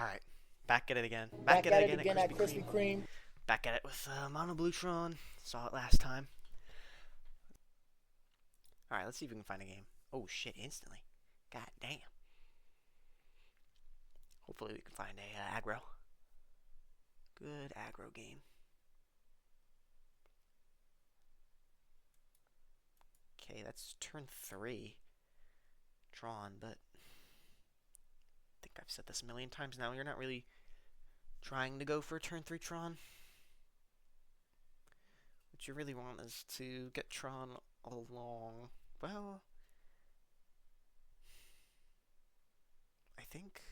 Alright, back at it again. Back Back at it at it again at again Krispy at Kreme. Krispy Kreme. Back at it with Mono Blue Tron. Saw it last time. Alright, let's see if we can find a game. Oh shit, instantly. God damn. Hopefully we can find a aggro. Good aggro game. Okay, that's turn 3. Tron, but I think I've said this a million times now. You're not really trying to go for a turn 3 Tron. What you really want is to get Tron along. Well, I think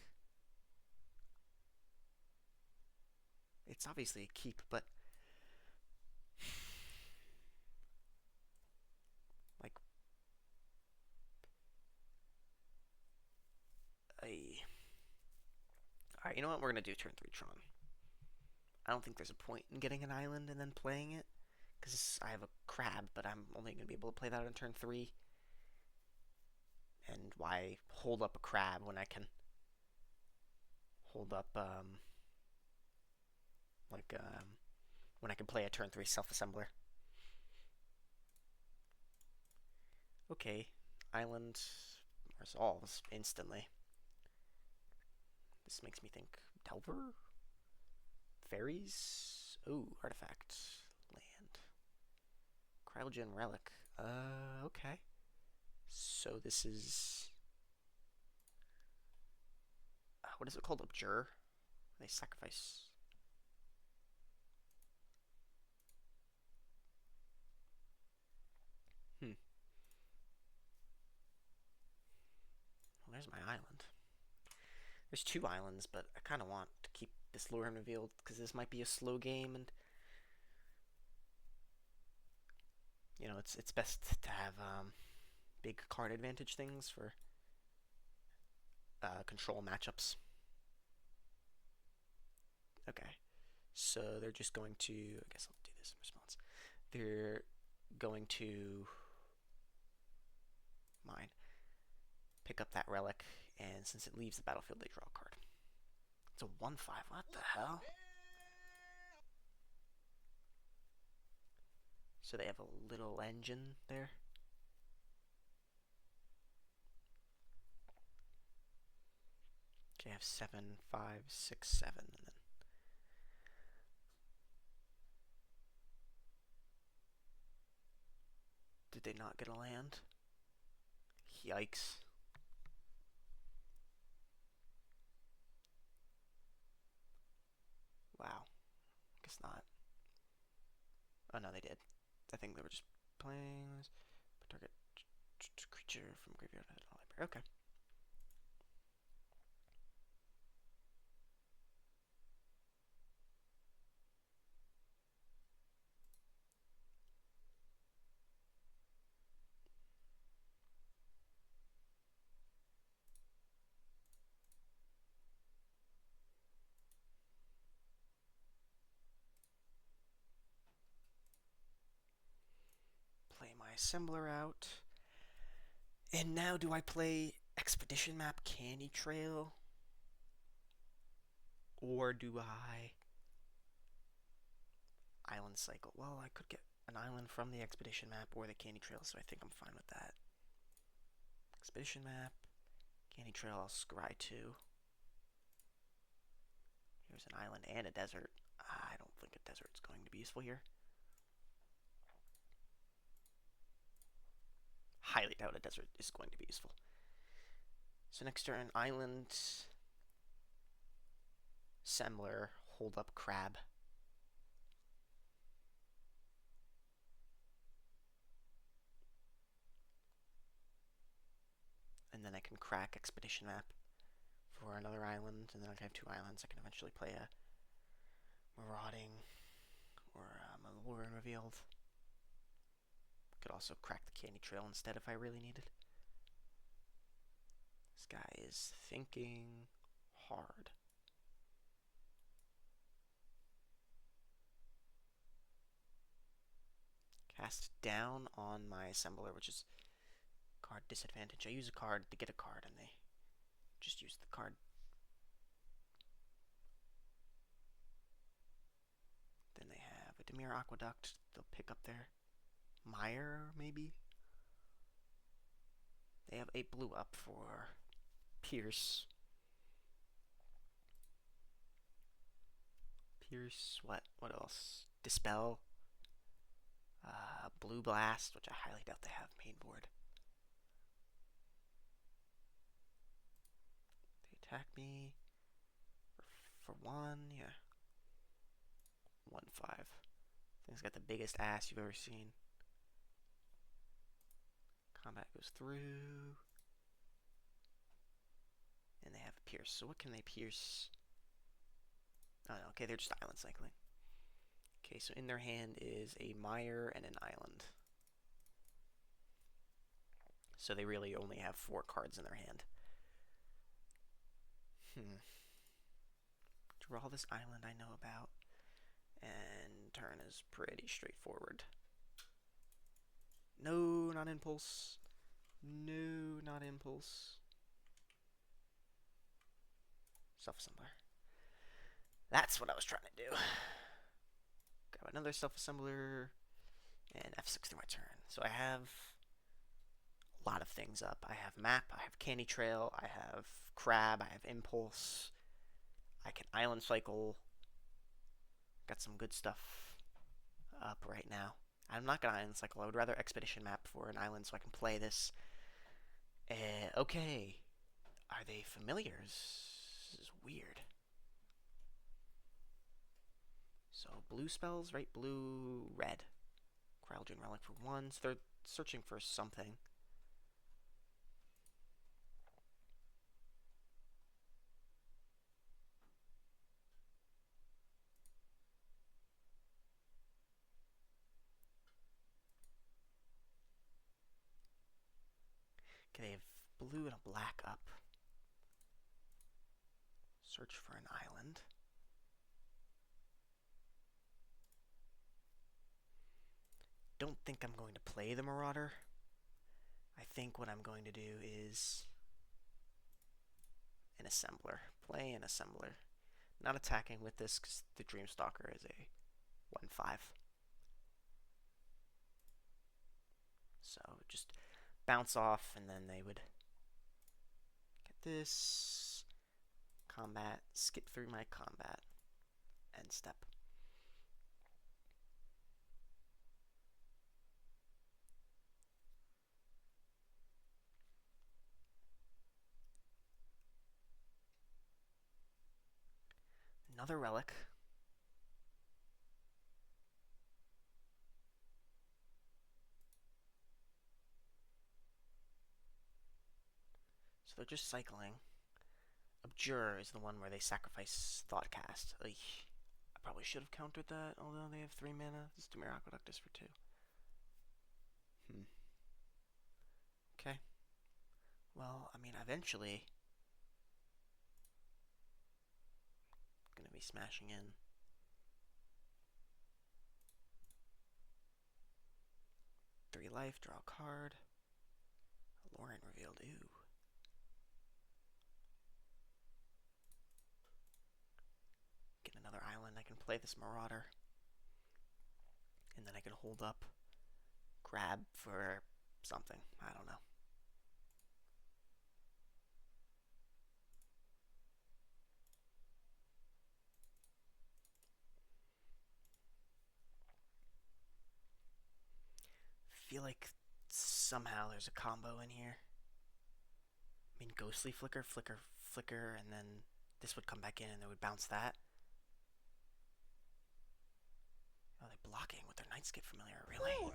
it's obviously a keep, but like a. Alright, you know what? We're gonna do turn 3 Tron. I don't think there's a point in getting an island and then playing it, because I have a crab, but I'm only gonna be able to play that on turn 3. And why hold up a crab when I can hold up like when I can play a turn 3 self-assembler? Okay, island resolves instantly. This makes me think Delver? Fairies? Ooh, artifact. Land. Cryogen relic. Okay. So this is... what is it called? Abjure? They sacrifice... Hmm. Well, there's my island. There's 2 islands, but I kind of want to keep this lure revealed, because this might be a slow game, and you know, it's best to have big card advantage things for control matchups. Okay, so they're just going to. I guess I'll do this in response. They're going to mine, pick up that relic, and since it leaves the battlefield, they draw a card. It's a 1/5. What the hell? So they have a little engine there. Okay, I have 7, 5, 6, 7, and then did they not get a land? Yikes. Wow. Guess not. Oh no, they did. I think they were just playing this. Target creature from graveyard to library. Okay. Play my assembler out. And now do I play Expedition Map Candy Trail? Or do I Island Cycle? Well, I could get an island from the Expedition Map or the Candy Trail, so I think I'm fine with that. Expedition Map, Candy Trail, I'll scry to. Here's an island and a desert. I don't think a desert's going to be useful here. Highly doubt a desert is going to be useful. So next turn, island, assembler, hold up crab. And then I can crack Expedition Map for another island, and then I can have 2 islands. I can eventually play a Marauding or a Lure Revealed. Could also crack the Candy Trail instead if I really needed. This guy is thinking hard. Cast down on my assembler, which is card disadvantage. I use a card to get a card, and they just use the card Dimir Aqueduct. They'll pick up their Mire, maybe? They have a blue up for Pierce. Pierce, what? What else? Dispel. Blue Blast, which I highly doubt they have main board. They attack me for 1, yeah. 1/5. Thing's got the biggest ass you've ever seen. Combat goes through. And they have a Pierce. So what can they pierce? Oh, no, okay, they're just island cycling. Okay, so in their hand is a Mire and an island. So they really only have 4 cards in their hand. Draw this island I know about. And turn is pretty straightforward. No, not Impulse. No, not Impulse. Self-assembler. That's what I was trying to do. Grab another self-assembler. And F6 through my turn. So I have a lot of things up. I have Map, I have Candy Trail, I have Crab, I have Impulse. I can Island Cycle. Got some good stuff up right now. I'm not going to Island Cycle. I would rather Expedition Map for an island so I can play this. Okay. Are they familiars? This is weird. So blue spells, right? Blue, red. Cryogene Relic for 1. So they're searching for something. Okay, they have blue and a black up. Search for an island. Don't think I'm going to play the Marauder. I think what I'm going to do is an assembler. Play an assembler. Not attacking with this because the Dreamstalker is a 1/5. So just bounce off and then they would get this combat, skip through my combat, end step. Another relic. So they're just cycling. Abjure is the one where they sacrifice Thoughtcast. I probably should have countered that, although they have 3 mana. This Dimir Aqueduct is for 2. Okay. Well, I mean, eventually gonna be smashing in. 3 life, draw a card. Lauren revealed, ooh. Get another island, I can play this Marauder. And then I can hold up, grab for something, I don't know. Feel like somehow there's a combo in here. I mean, Ghostly Flicker, Flicker, Flicker, and then this would come back in and they would bounce that. Oh, they're blocking with their Nightscape Familiar, really?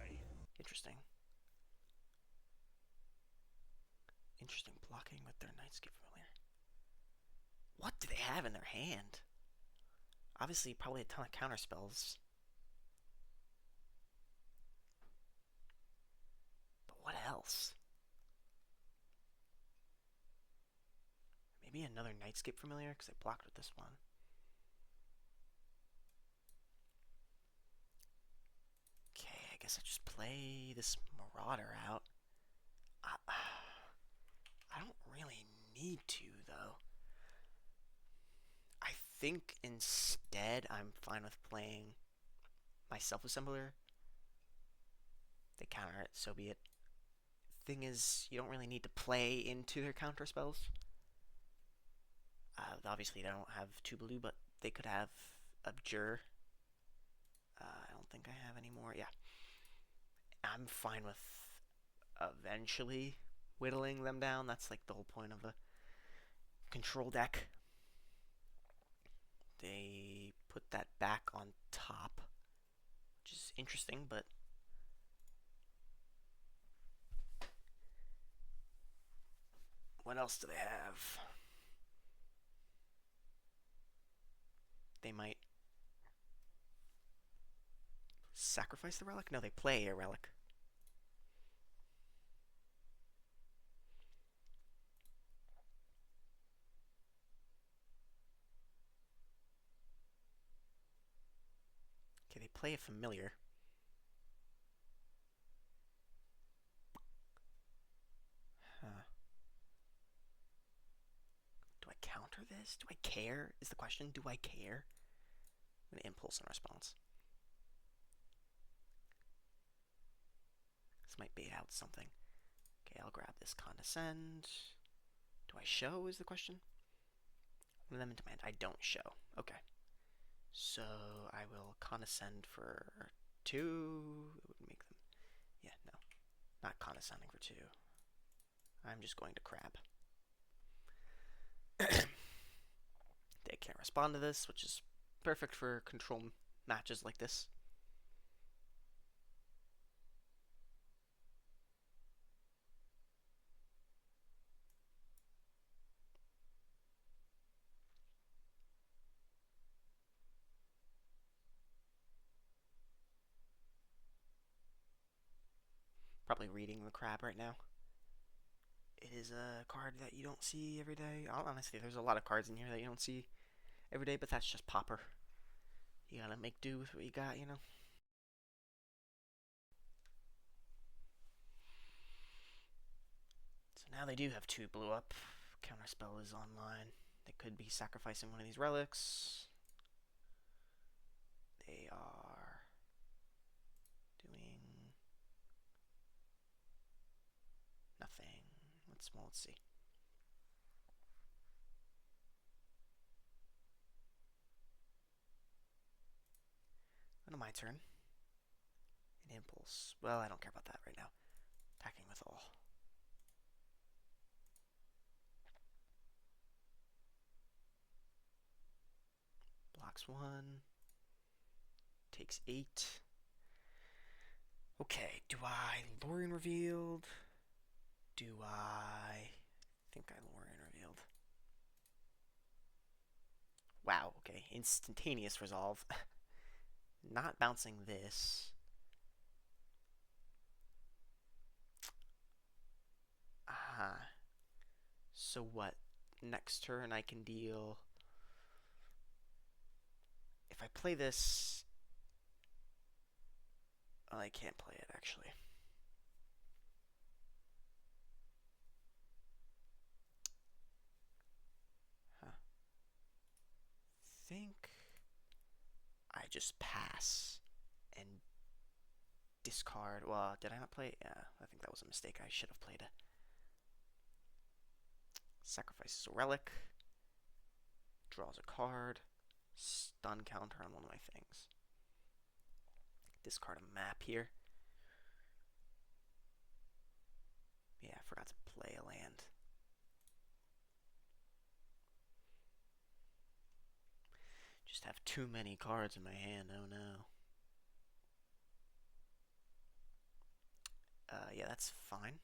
Interesting. Interesting, blocking with their Nightscape Familiar. What do they have in their hand? Obviously, probably a ton of counter spells. But what else? Maybe another Nightscape Familiar, because I blocked with this one. Okay, I guess I just play this Marauder out. I don't really need to, though. I think instead I'm fine with playing my self-assembler, they counter it, so be it. Thing is, you don't really need to play into their counter spells. Obviously, they don't have 2 blue, but they could have Abjure. I don't think I have any more. Yeah. I'm fine with eventually whittling them down. That's like the whole point of a control deck. They put that back on top, which is interesting, but what else do they have? They might sacrifice the relic? No, they play a relic. Okay, they play a familiar. Huh. Do I counter this? Do I care? Is the question. Do I care? I'm gonna impulse in response. This might bait out something. Okay, I'll grab this condescend. Do I show is the question? One of them in demand. I don't show. Okay. So I will condescend for 2. It would make them. Yeah, no. Not condescending for 2. I'm just going to crab. They can't respond to this, which is perfect for control matches like this. Probably reading the crab right now. It is a card that you don't see every day. Honestly, there's a lot of cards in here that you don't see every day, but that's just Popper. You gotta make do with what you got, you know? So now they do have 2 blue up. Counterspell is online. They could be sacrificing one of these relics. They are doing nothing. Let's see. On my turn. An impulse. Well, I don't care about that right now. Attacking with all. Blocks 1. Takes 8. Okay, do I Lorien revealed? Do I think I Lorien revealed? Wow, okay. Instantaneous resolve. Not bouncing this. Ah. So what? Next turn I can deal. If I play this. Oh, I can't play it actually. Huh. Think I just pass and discard. Well, did I not play? Yeah, I think that was a mistake. I should have played it. Sacrifices a relic. Draws a card. Stun counter on one of my things. Discard a map here. Yeah, I forgot to play a land. Just have too many cards in my hand. Oh no. Yeah, that's fine.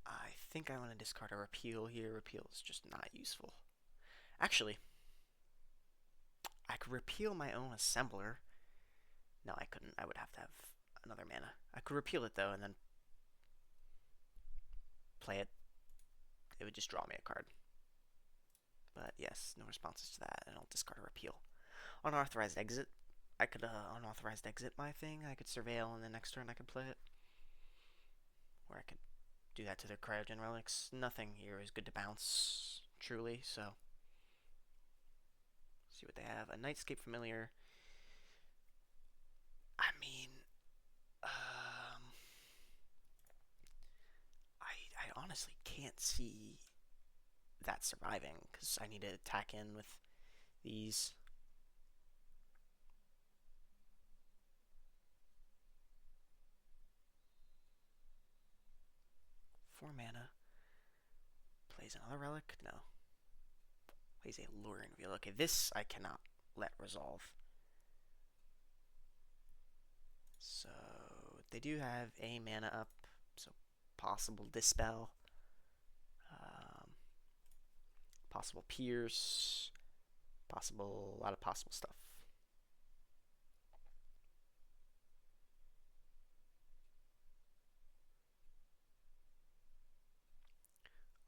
I think I want to discard a repeal here. Repeal is just not useful. Actually, I could repeal my own assembler. No, I couldn't. I would have to have another mana. I could repeal it though, and then play it. It would just draw me a card. But yes, no responses to that, and I'll discard a repeal. Unauthorized exit. I could unauthorized exit my thing. I could surveil, and the next turn I could play it. Or I could do that to their cryogen relics. Nothing here is good to bounce, truly, so. See what they have. A Nightscape Familiar. I mean, um, I honestly can't see that surviving because I need to attack in with these. 4 mana. Plays another relic? No. Plays a luring reveal. Okay, this I cannot let resolve. So they do have a mana up, so possible dispel, um, possible pierce, possible a lot of possible stuff.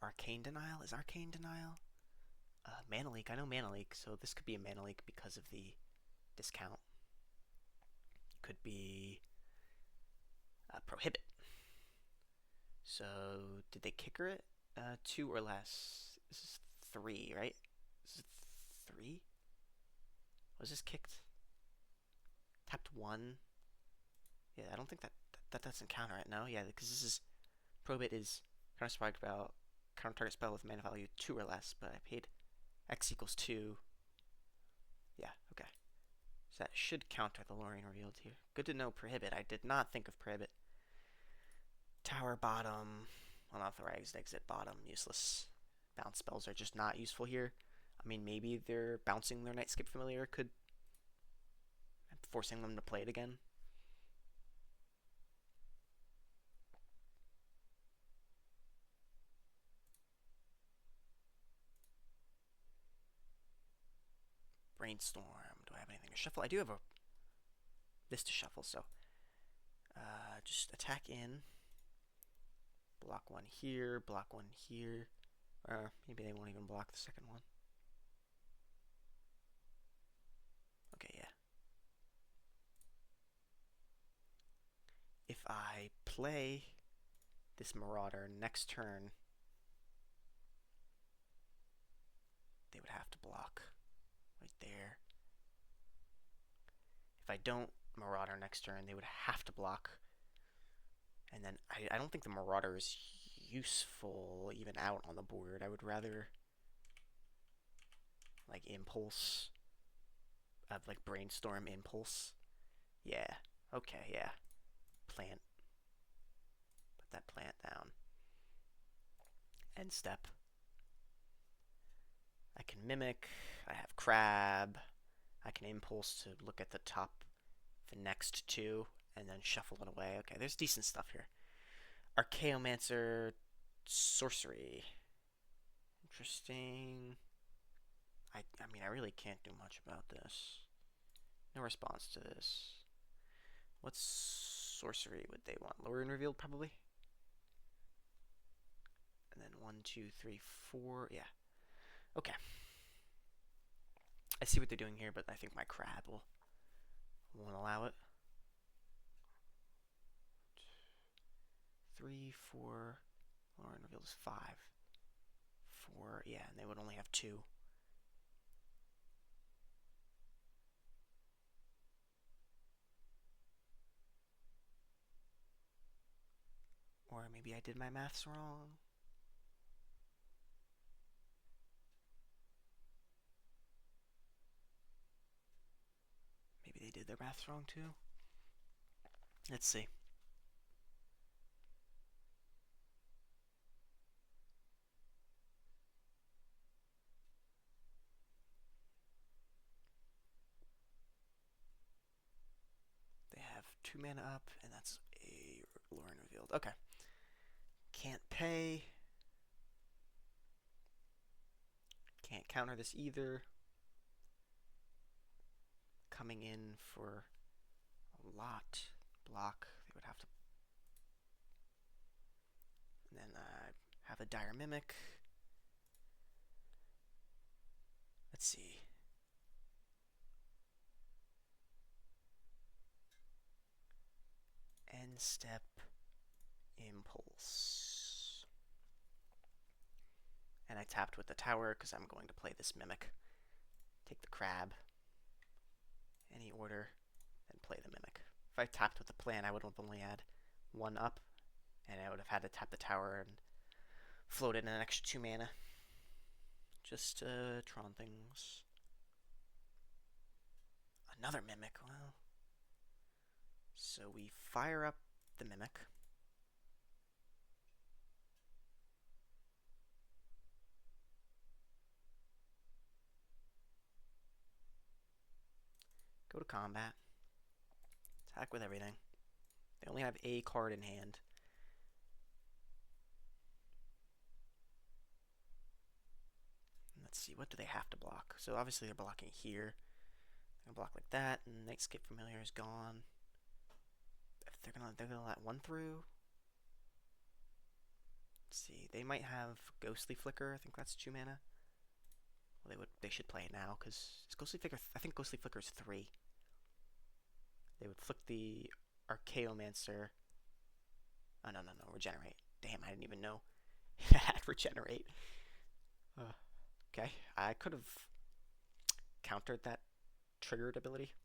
Arcane denial is arcane denial. Mana leak. I know mana leak, so this could be a mana leak because of the discount. Could be prohibit. So did they kicker it? 2 or less. This is 3, right? This is 3. Was this kicked? Tapped 1. Yeah, I don't think that doesn't counter it. No, yeah, because this is prohibit is counter target spell with mana value 2 or less, but I paid X equals 2. Yeah, okay. So that should counter the luring revealed here. Good to know prohibit. I did not think of prohibit. Tower bottom. Unauthorized exit bottom. Useless. Bounce spells are just not useful here. I mean, maybe they're bouncing their Nightskip Familiar could forcing them to play it again. Brainstorm. Do I have anything to shuffle? I do have this to shuffle, so just attack in. Block 1 here, block 1 here. Or maybe they won't even block the second one. Okay, yeah. If I play this Marauder next turn, they would have to block right there. If I don't Marauder next turn, they would have to block. And then I don't think the Marauder is useful even out on the board. I would rather like Impulse, like Brainstorm Impulse. Yeah. Okay, yeah. Plant. Put that plant down. End step. I can Mimic. I have Crab. I can Impulse to look at the top, the next 2, and then shuffle it away. Okay, there's decent stuff here. Archaeomancer, Sorcery. Interesting. I mean, I really can't do much about this. No response to this. What sorcery would they want? Luring Revealed, probably? And then 1, 2, 3, 4. Yeah. Okay. I see what they're doing here, but I think my crab won't allow it. 3, 4. Luring Revealed is 5. 4. Yeah, and they would only have 2. Or maybe I did my maths wrong. Maybe they did their maths wrong too. Let's see. They have 2 mana up, and that's a Luring Revealed. Okay. Can't pay. Can't counter this either. Coming in for a lot. Block. They would have to. And then have a Dire Mimic. Let's see. End step. Impulse. And I tapped with the tower because I'm going to play this Mimic. Take the crab. Any order, then play the Mimic. If I tapped with the plan, I would have only had one up, and I would have had to tap the tower and float in an extra 2 mana. Just Tron things. Another Mimic, well. So we fire up the Mimic. Go to combat. Attack with everything. They only have a card in hand. Let's see, what do they have to block? So obviously they're blocking here. They're gonna block like that, and Nightscape Familiar is gone. If they're gonna let one through. Let's see, they might have Ghostly Flicker. I think that's 2 mana. Well, they should play it now because Ghostly Flicker. I think Ghostly Flicker is 3. They would flick the Archaeomancer. Oh no, regenerate. Damn, I didn't even know it had regenerate. Okay, I could have countered that triggered ability.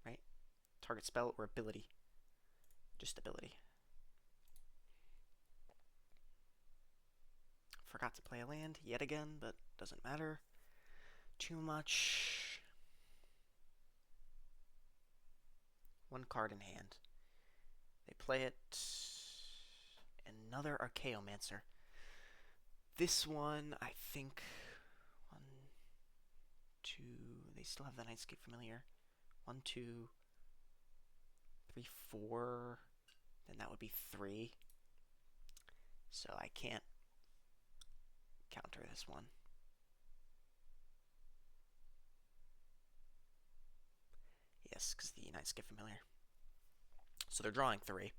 Right? Target spell or ability. Just ability. Forgot to play a land yet again, but doesn't matter too much. One card in hand. They play it. Another Archaeomancer. This one, I think. 1, 2. They still have the Nightscape Familiar. 1, 2, 3, 4. Then that would be 3. So I can't counter this one. Yes, because the Nightscape Familiar. So they're drawing 3.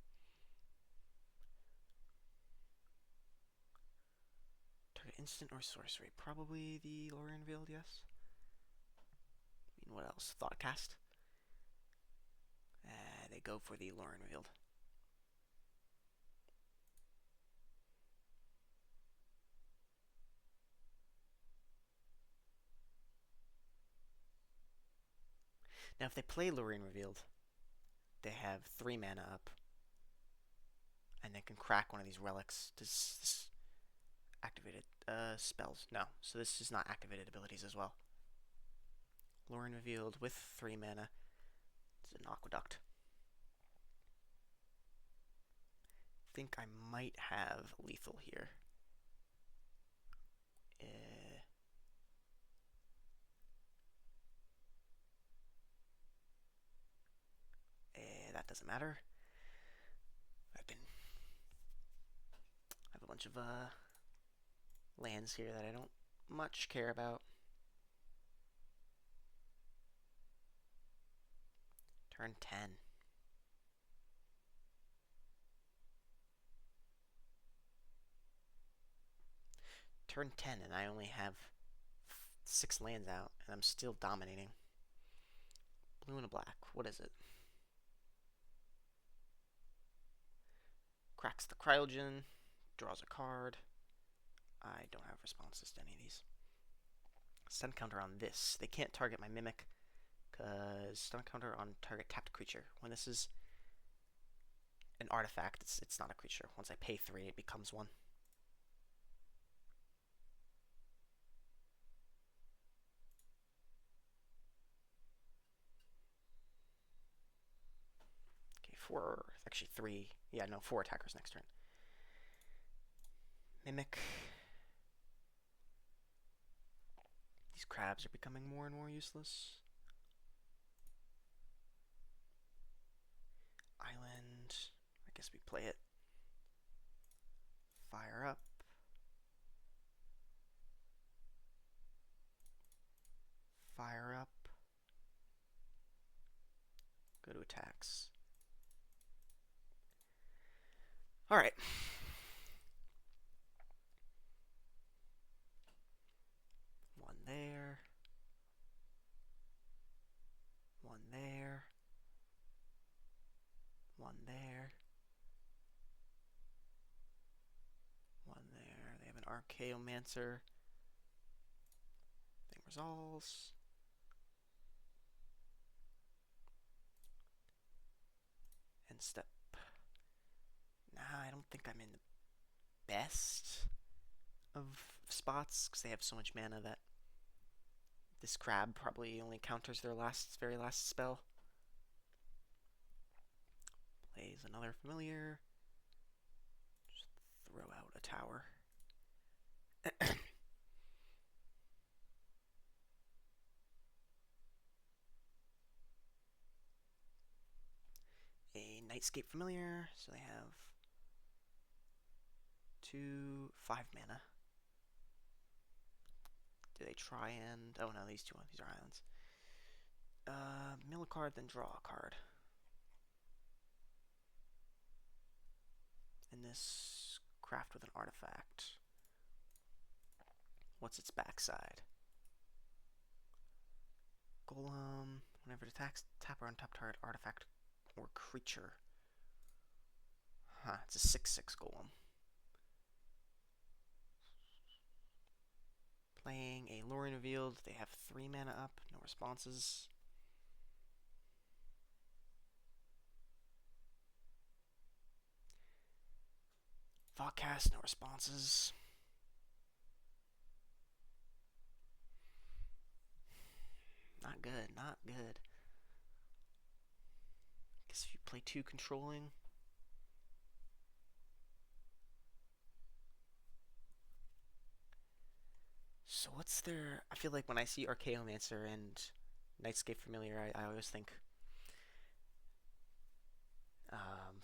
Target instant or sorcery. Probably the Lorien Revealed, yes. I mean, what else? Thoughtcast. They go for the Lorien Revealed. Now, if they play Lorien Revealed, they have 3 mana up, and they can crack one of these relics. Does this activated spells? No, so this is not activated abilities as well. Lorien Revealed with 3 mana. It's an Aqueduct. I think I might have lethal here. That doesn't matter. I have a bunch of lands here that I don't much care about. Turn 10. Turn 10 and I only have 6 lands out and I'm still dominating. Blue and a black. What is it? Cracks the Cryogen. Draws a card. I don't have responses to any of these. Stun counter on this. They can't target my Mimic because stun counter on target tapped creature. When this is an artifact, it's not a creature. Once I pay 3, it becomes one. Okay, 4, actually 3. Yeah, no, 4 attackers next turn. Mimic. These crabs are becoming more and more useless. Island. I guess we play it. Fire up. Fire up. Go to attacks. Alright. One there. One there. One there. One there. They have an Archaeomancer. Thing resolves. end step. Nah, I don't think I'm in the best of spots because they have so much mana that this crab probably only counters their very last spell. Plays another familiar. Just throw out a tower. A Nightscape familiar, so they have 5 mana. Do they try and... Oh no, these are islands. Mill a card, then draw a card. And this craft with an artifact. What's its backside? Golem. Whenever it attacks, tap or untap target artifact or creature. Huh, it's a 6/6 golem. Playing a Lorien Revealed. They have 3 mana up, no responses. Thoughtcast, no responses. Not good, not good. Guess if you play 2 controlling. So what's their... I feel like when I see Archaeomancer and Nightscape Familiar, I always think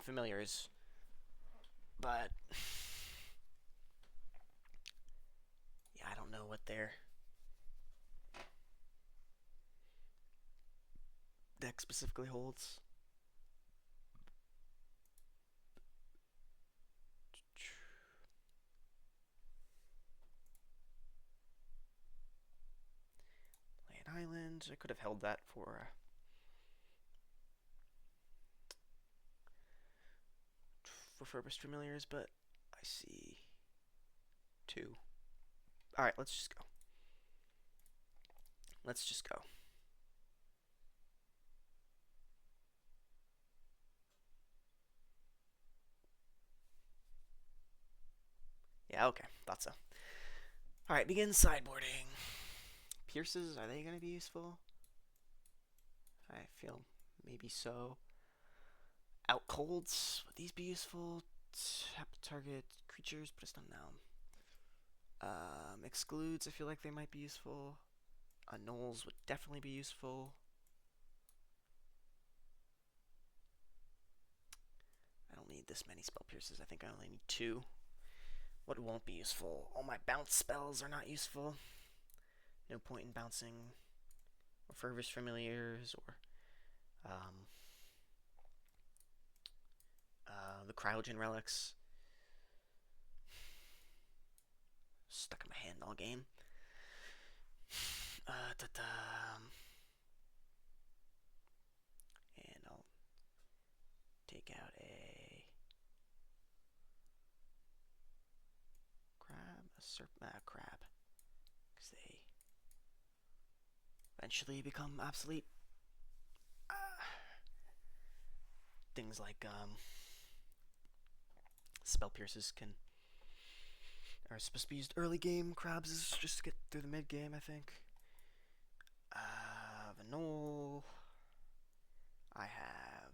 Familiars. But yeah, I don't know what their deck specifically holds. Play an island. I could have held that for refurbished familiars, but I see 2. Alright, let's just go. Let's just go. Yeah, okay, thought so. Alright, begin sideboarding. Pierces, are they going to be useful? I feel maybe so. Out colds, would these be useful? Tap target creatures, put a stun down. Excludes, I feel like they might be useful. Nulls would definitely be useful. I don't need this many spell pierces. I think I only need 2. What won't be useful? All my bounce spells are not useful. No point in bouncing Refurbished Familiars or the Cryogen Relics. Stuck in my hand all game. And I'll take out a crab, because they eventually become obsolete. Things like spell pierces are supposed to be used early game. Crabs is just to get through the mid game, I think. Vanol. I have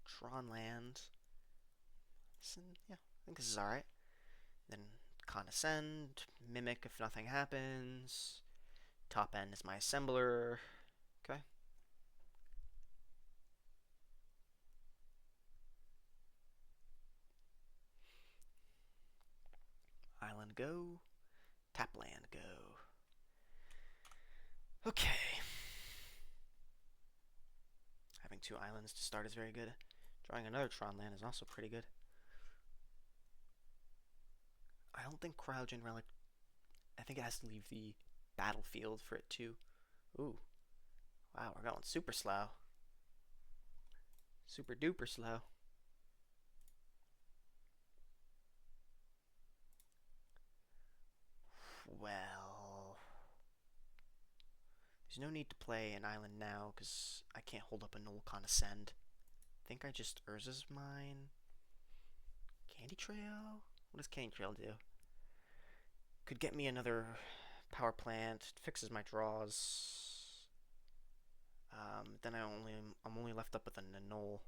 Tron land. So, yeah, I think this is alright. Then Condescend, Mimic if nothing happens. Top end is my Assembler. Okay. Island go. Tap land go. Okay. Having 2 islands to start is very good. Drawing another Tron land is also pretty good. I don't think Cryogen Relic... I think it has to leave the battlefield for it to... Ooh. Wow, we're going super slow. Super duper slow. Well... There's no need to play an island now, because I can't hold up a Null Condescend think I just Urza's mine. Candy Trail? What does Candy Trail do? Could get me another power plant. It fixes my draws. Then I'm only left up with a Nanol.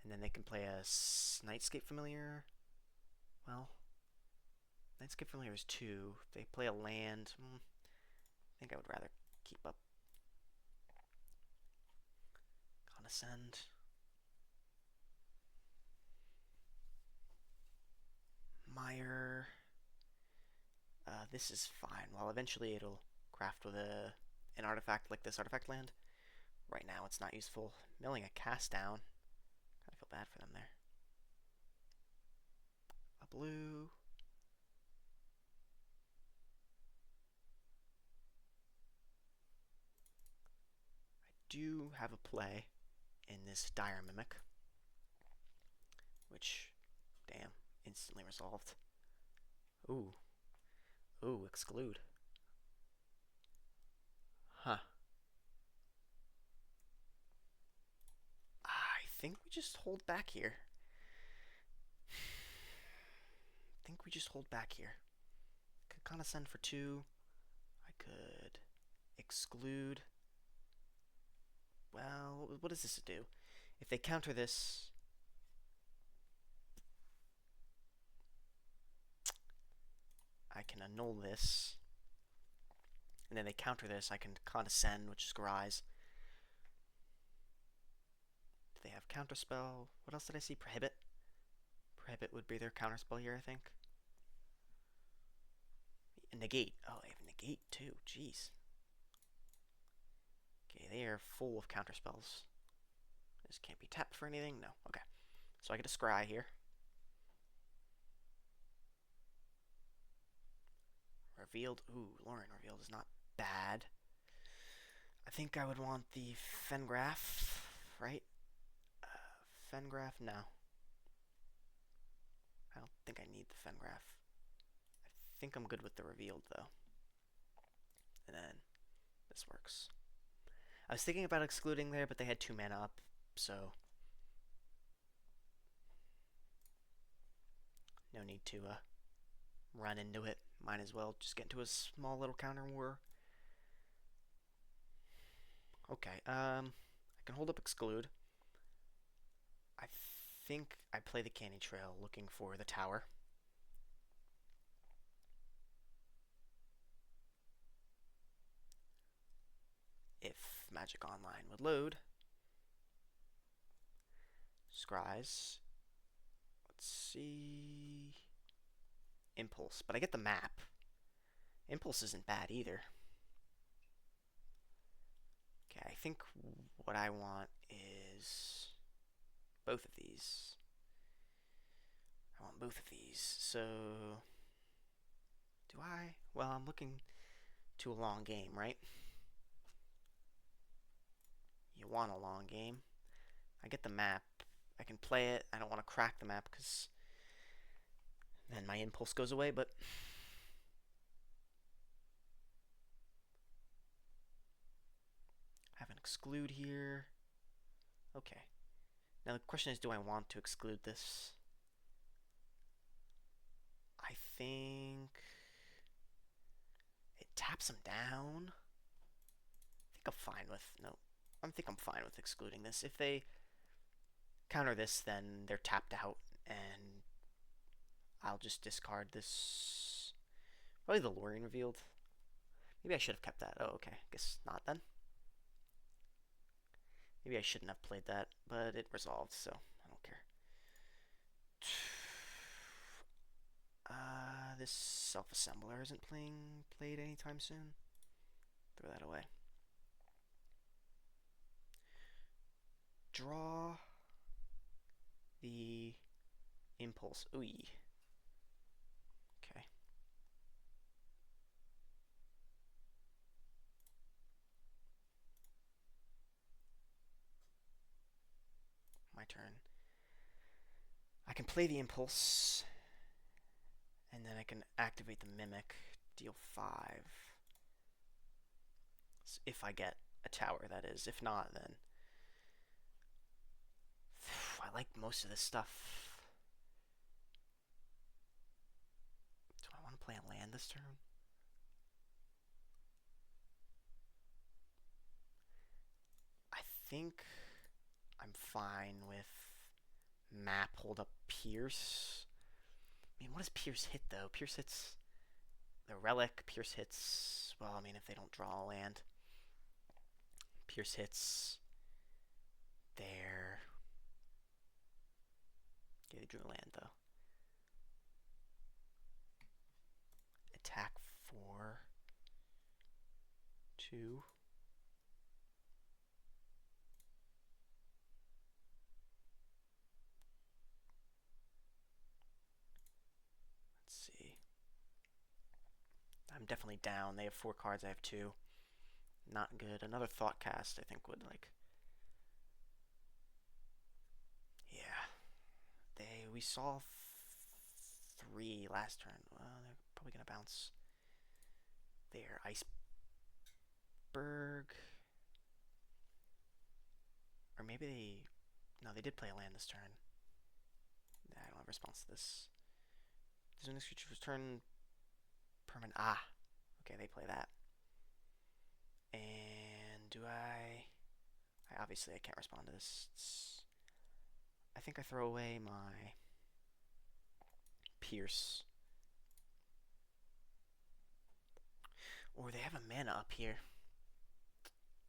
And then they can play a Nightscape Familiar. Well, Nightscape Familiar is 2. If they play a land, I think I would rather keep up Condescend. Meyer. This is fine. Well, eventually it'll craft with an artifact like this artifact land. Right now it's not useful. Milling a cast down. I feel bad for them there. A blue. I do have a play in this Dire Mimic, which, damn, instantly resolved. Ooh. Ooh, exclude. Huh. I think we just hold back here. I think we just hold back here. Could condescend for 2. I could exclude. Well, what does this do? If they counter this, I can annul this. And then they counter this, I can condescend, which is Scry's. Do they have counterspell? What else did I see? Prohibit? Prohibit would be their counterspell here, I think. Negate. Oh, they have negate too. Jeez. Okay, they are full of counterspells. This can't be tapped for anything? No. Okay. So I get a Scry here. Revealed. Ooh, Lauren revealed is not bad. I think I would want the Fengraph, right? Fengraph? No. I don't think I need the Fengraph. I think I'm good with the revealed, though. And then this works. I was thinking about excluding there, but they had 2 mana up, so no need to run into it. Might as well just get into a small little counter war. Okay, I can hold up exclude. I think I play the Candy Trail looking for the tower. If Magic Online would load. Scries. Let's see. Impulse, but I get the map. Impulse isn't bad either. Okay, I think what I want is both of these. I want both of these. So, do I? Well, I'm looking to a long game, right? You want a long game. I get the map. I can play it. I don't want to crack the map because then my impulse goes away, but I have an exclude here. Okay. Now the question is, do I want to exclude this? I think it taps them down. I think I'm fine with, no, I think I'm fine with excluding this. If they counter this, then they're tapped out, and I'll just discard this. Probably the Lorien revealed. Maybe I should have kept that. Oh, okay. Guess not then. Maybe I shouldn't have played that, but it resolved, so I don't care. This self-assembler isn't played anytime soon. Throw that away. Draw the impulse. Ooh. Okay. My turn. I can play the impulse, and then I can activate the mimic, deal 5. If I get a tower, that is. If not, then I like most of this stuff. Do I want to play a land this turn? I think I'm fine with map, hold up Pierce. I mean, what does Pierce hit, though? Pierce hits the Relic. Pierce hits, well, I mean, if they don't draw a land. Pierce hits there. Okay, they drew a land, though. Attack 4. 2. Let's see. I'm definitely down. They have 4 cards. I have 2. Not good. Another Thought Cast, I think, would, like... Yeah. We saw 3 last turn. Well, they're probably going to bounce there. Iceberg. Or maybe they... No, they did play a land this turn. I don't have a response to this. This next creature return permanent. Ah. Okay, they play that. And do I obviously I can't respond to this. I think I throw away my Pierce. Or they have a mana up here.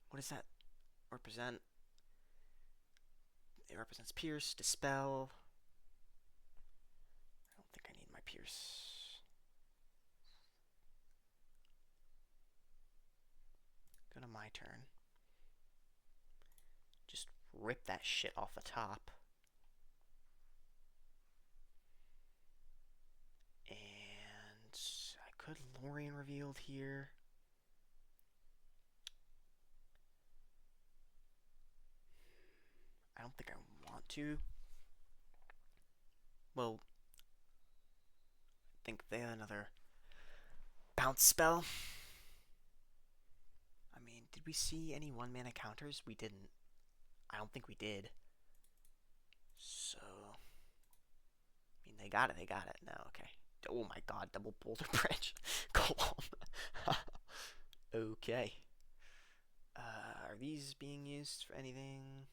What does that represent? It represents Pierce, Dispel. I don't think I need my Pierce. Go to my turn. Just rip that shit off the top. And I could Lorien Revealed here. I don't think I want to. Well, I think they have another bounce spell. I mean, did we see any 1-mana counters? We didn't. I don't think we did. So, I mean, they got it. They got it. No, okay. Oh my god, double Boulder Bridge. Go on. Okay. Are these being used for anything?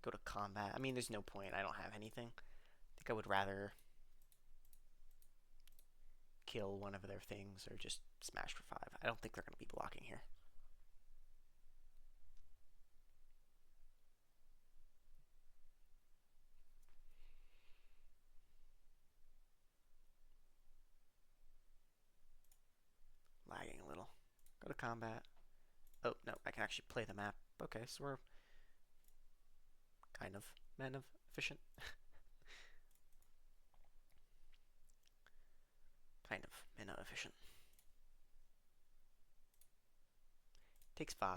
Go to combat. I mean, there's no point. I don't have anything. I think I would rather kill one of their things or just smash for 5. I don't think they're going to be blocking here. Lagging a little. Go to combat. Oh, no, I can actually play the map. Okay, so we're kind of efficient. Kind of mana efficient. Takes 5.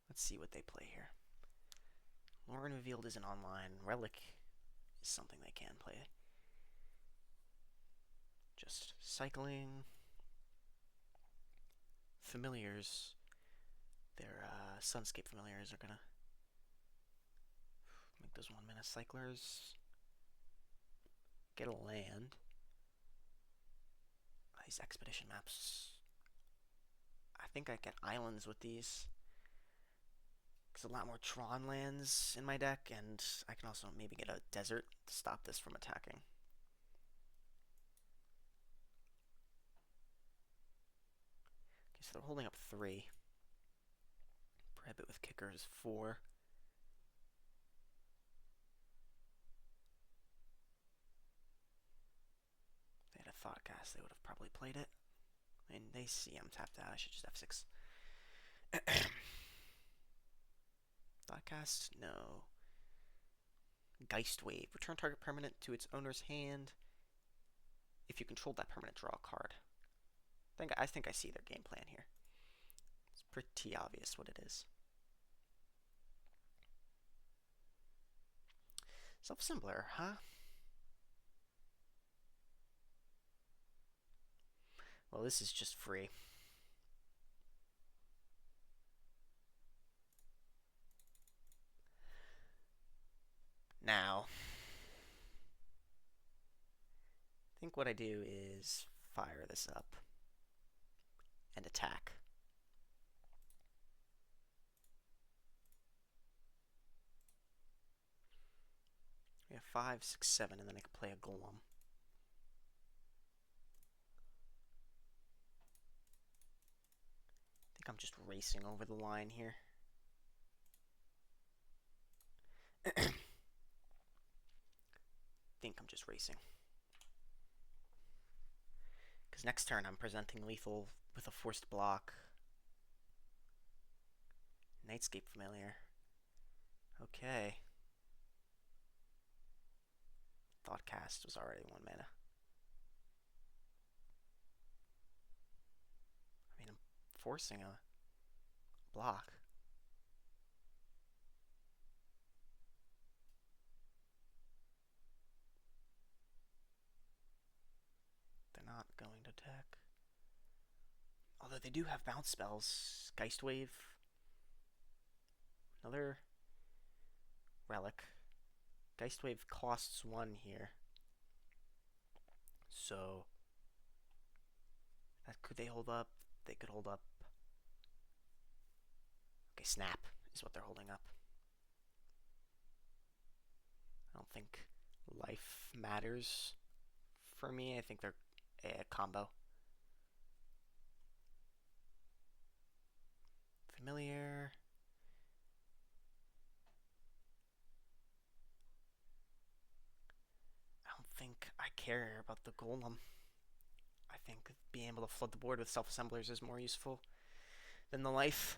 Let's see what they play here. Lorien Revealed isn't online. Relic is something they can play. Just cycling. Familiars. Their Sunscape Familiars are gonna make those 1-mana cyclers. Get a land. These expedition maps. I think I get islands with these. There's a lot more Tron lands in my deck, and I can also maybe get a desert to stop this from attacking. Okay, so they're holding up 3. Prohibit with kickers 4. If they had a Thought Cast, they would have probably played it. I mean, they see I'm tapped out. I should just F6. Thoughtcast? No. Geist Wave. Return target permanent to its owner's hand. If you control that permanent, draw a card. I think I see their game plan here. It's pretty obvious what it is. Self-Assembler, huh? Well, this is just free. Now, I think what I do is fire this up and attack. We have 5, 6, 7, and then I can play a golem. I think I'm just racing over the line here. think I'm just racing. Because next turn I'm presenting lethal with a forced block. Nightscape Familiar. Okay. Thoughtcast was already 1 mana. I mean, I'm forcing a block. They're not going to attack. Although they do have bounce spells. Geist Wave. Another relic. Geist Wave costs 1 here. So, could they hold up? They could hold up. Okay, Snap is what they're holding up. I don't think life matters for me. I think they're a combo. Familiar. I don't think I care about the golem. I think being able to flood the board with self-assemblers is more useful than the life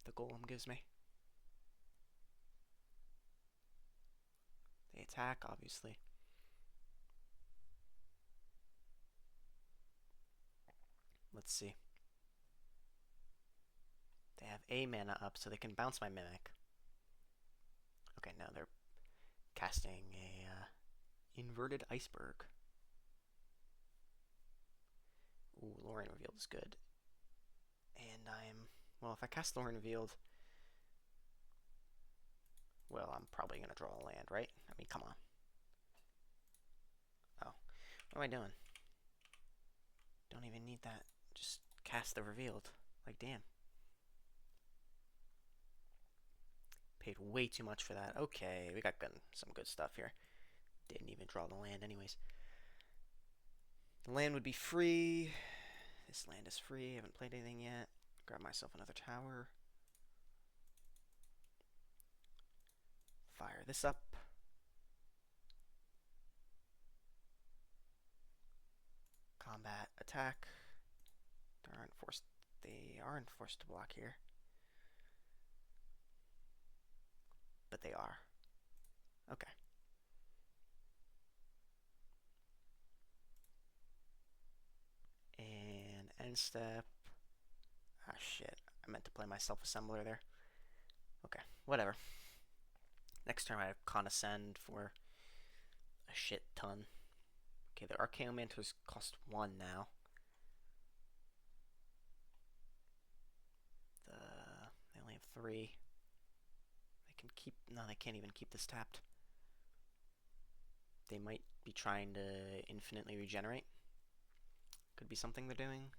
the golem gives me. They attack, obviously. Let's see. They have a mana up, so they can bounce my Mimic. Okay, no, they're casting a inverted iceberg. Ooh, Lorien Revealed is good. And well, if I cast Lorien Revealed, well, I'm probably going to draw a land, right? I mean, come on. Oh, what am I doing? Don't even need that. Just cast the Revealed. Like, damn. Paid way too much for that. Okay, we got some good stuff here. Didn't even draw the land anyways. The land would be free. This land is free. I haven't played anything yet. Grab myself another tower. Fire this up. Combat attack. They aren't forced to block here. But they are. Okay. And end step. Ah, shit. I meant to play my self-assembler there. Okay, whatever. Next turn I have Condescend for a shit ton. Okay, the Archaeomanters cost 1 now. They only have 3. They can keep... No, they can't even keep this tapped. They might be trying to infinitely regenerate. Could be something they're doing.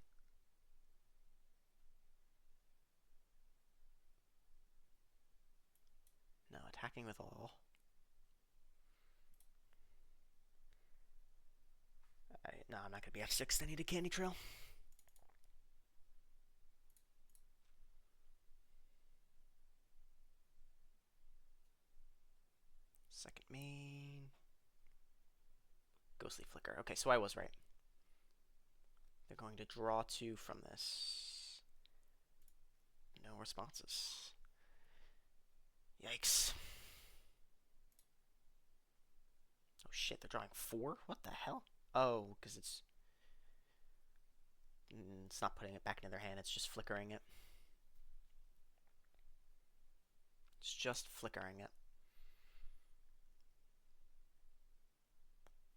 No, attacking with all. No, I'm not going to be F6. I need a Candy Trail. Second main. Ghostly Flicker. Okay, so I was right. They're going to draw 2 from this. No responses. Yikes. Oh shit, they're drawing 4? What the hell? Oh, because it's not putting it back into their hand, it's just flickering it. It's just flickering it.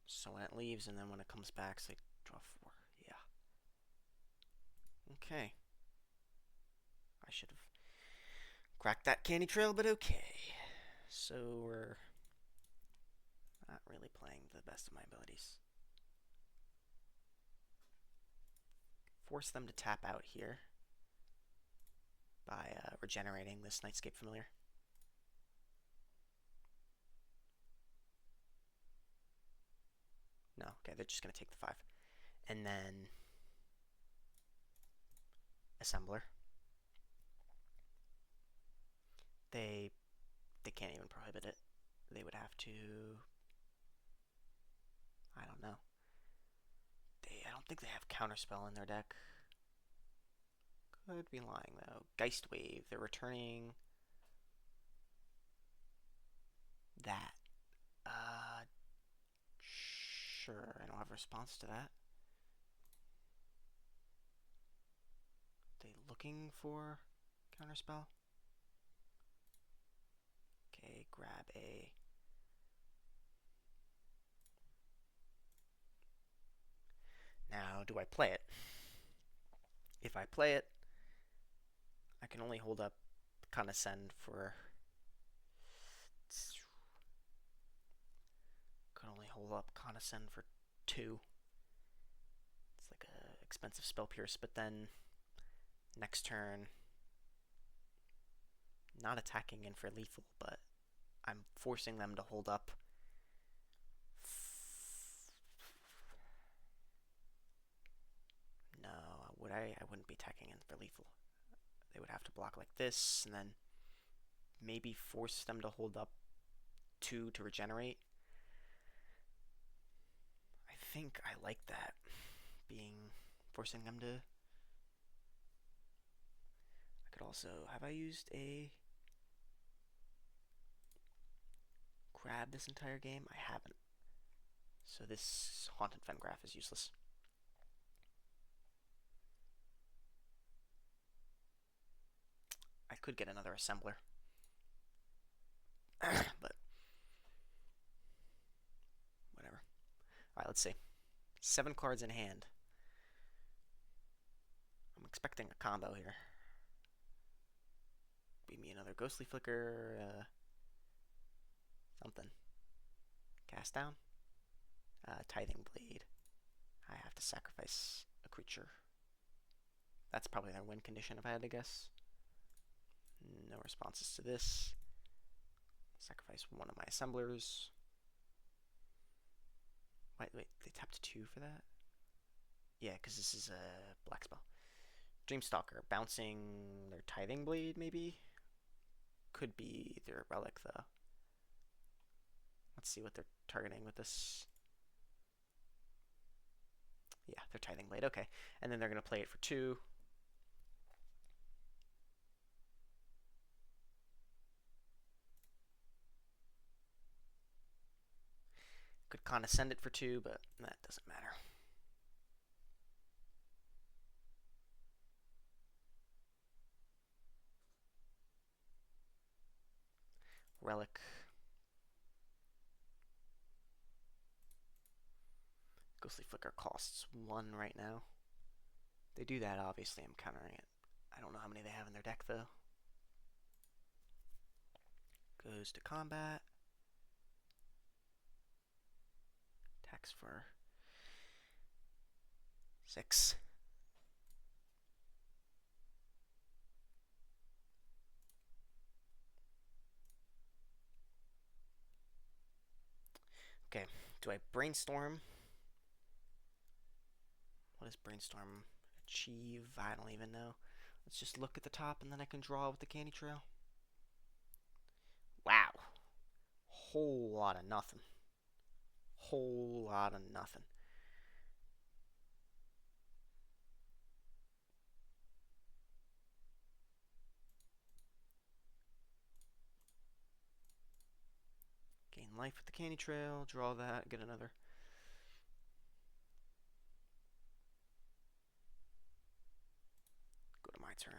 So when it leaves and then when it comes back, so they draw 4. Okay. I should have cracked that candy trail, but okay. So we're not really playing the best of my abilities. Force them to tap out here by regenerating this Nightscape Familiar. No, okay, they're just going to take the 5. And then Assembler. They can't even prohibit it. They would have to... I don't know. I don't think they have Counterspell in their deck. Could be lying, though. Geist Wave. They're returning... that. Sure. I don't have a response to that. They looking for Counterspell? Okay, grab a... Now, do I play it? If I play it, I can only hold up Condescend for... Can only hold up Condescend for 2. It's like a expensive Spell Pierce, but then next turn, not attacking in for lethal, but I'm forcing them to hold up. No, would I? I wouldn't be attacking in for lethal. They would have to block like this, and then maybe force them to hold up 2 to regenerate. I think I like that, forcing them to... I could also... Have I used a... grab this entire game? I haven't. So this Haunted Fengraph is useless. I could get another Assembler. But whatever. Alright, let's see. 7 cards in hand. I'm expecting a combo here. Be me another Ghostly Flicker, something. Cast down. Tithing Blade. I have to sacrifice a creature. That's probably their win condition if I had to guess. No responses to this. Sacrifice one of my assemblers. Wait, they tapped 2 for that? Yeah, because this is a black spell. Dreamstalker, bouncing their Tithing Blade, maybe? Could be their relic, though. Let's see what they're targeting with this. Yeah, their Tithing Blade, okay. And then they're going to play it for 2. Could condescend it for 2, but that doesn't matter. Relic. Ghostly Flicker costs 1 right now. If they do that, obviously I'm countering it. I don't know how many they have in their deck, though. Goes to combat. Attacks for 6. Okay, do I brainstorm? What does brainstorm achieve? I don't even know. Let's just look at the top and then I can draw with the candy trail. Wow. Whole lot of nothing. Whole lot of nothing. Gain life with the candy trail, draw that, get another. Go to my turn.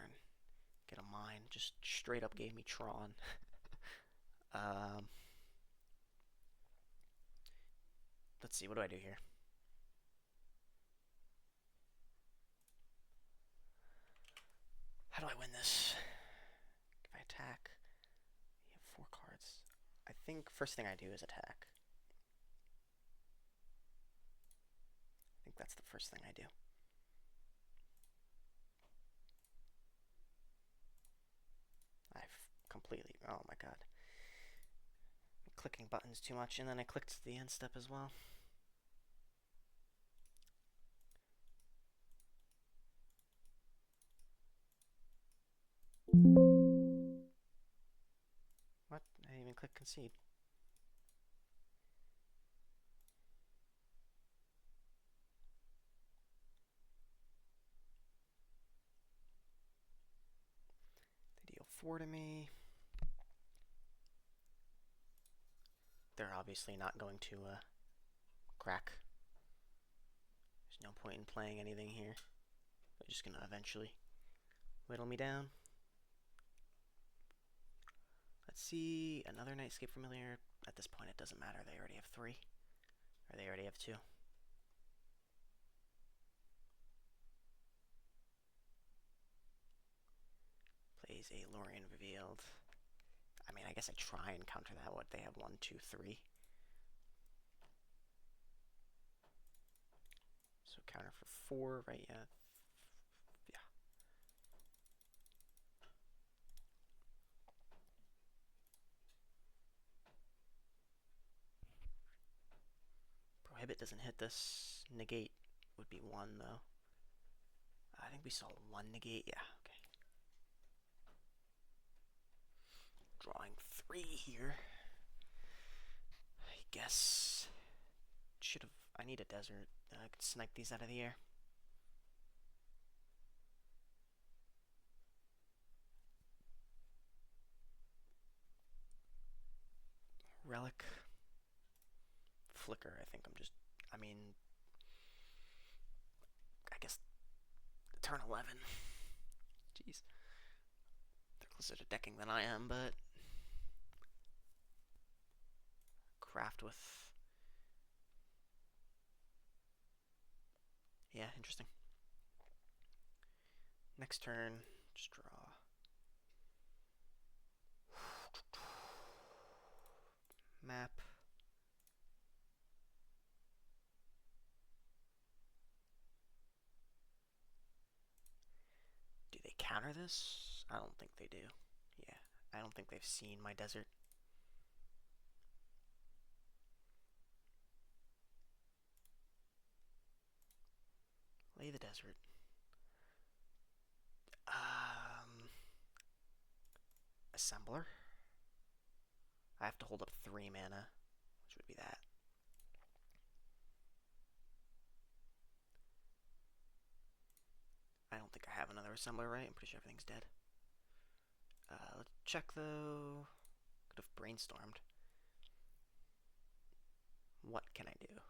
Get a mine. Just straight up gave me Tron. Let's see, what do I do here? How do I win this? If I attack, you have 4 cards. I think first thing I do is attack. I think that's the first thing I do. I've completely... Oh my god. I'm clicking buttons too much, and then I clicked the end step as well. What? I didn't even click concede. They deal 4 to me. They're obviously not going to crack. There's no point in playing anything here. They're just going to eventually whittle me down. Let's see, another Nightscape Familiar. At this point, it doesn't matter. They already have 3. Or they already have 2. Plays a Lorien Revealed. I mean, I guess I try and counter that. What, they have 1, 2, 3. So counter for 4, right? Yeah. Yeah. Prohibit doesn't hit this. Negate would be 1, though. I think we saw 1 negate. Yeah, okay. Drawing 3 here. I guess... Should have... I need a desert. I could snipe these out of the air. Relic. Flicker, I think I'm just... I mean... I guess... Turn 11. Jeez. They're closer to decking than I am, but... Craft with... Yeah, interesting. Next turn, just draw. Map. Do they counter this? I don't think they do. Yeah, I don't think they've seen my desert. Lay the desert. Assembler. I have to hold up 3 mana, which would be that. I don't think I have another assembler, right? I'm pretty sure everything's dead. Let's check, though. Could have brainstormed. What can I do?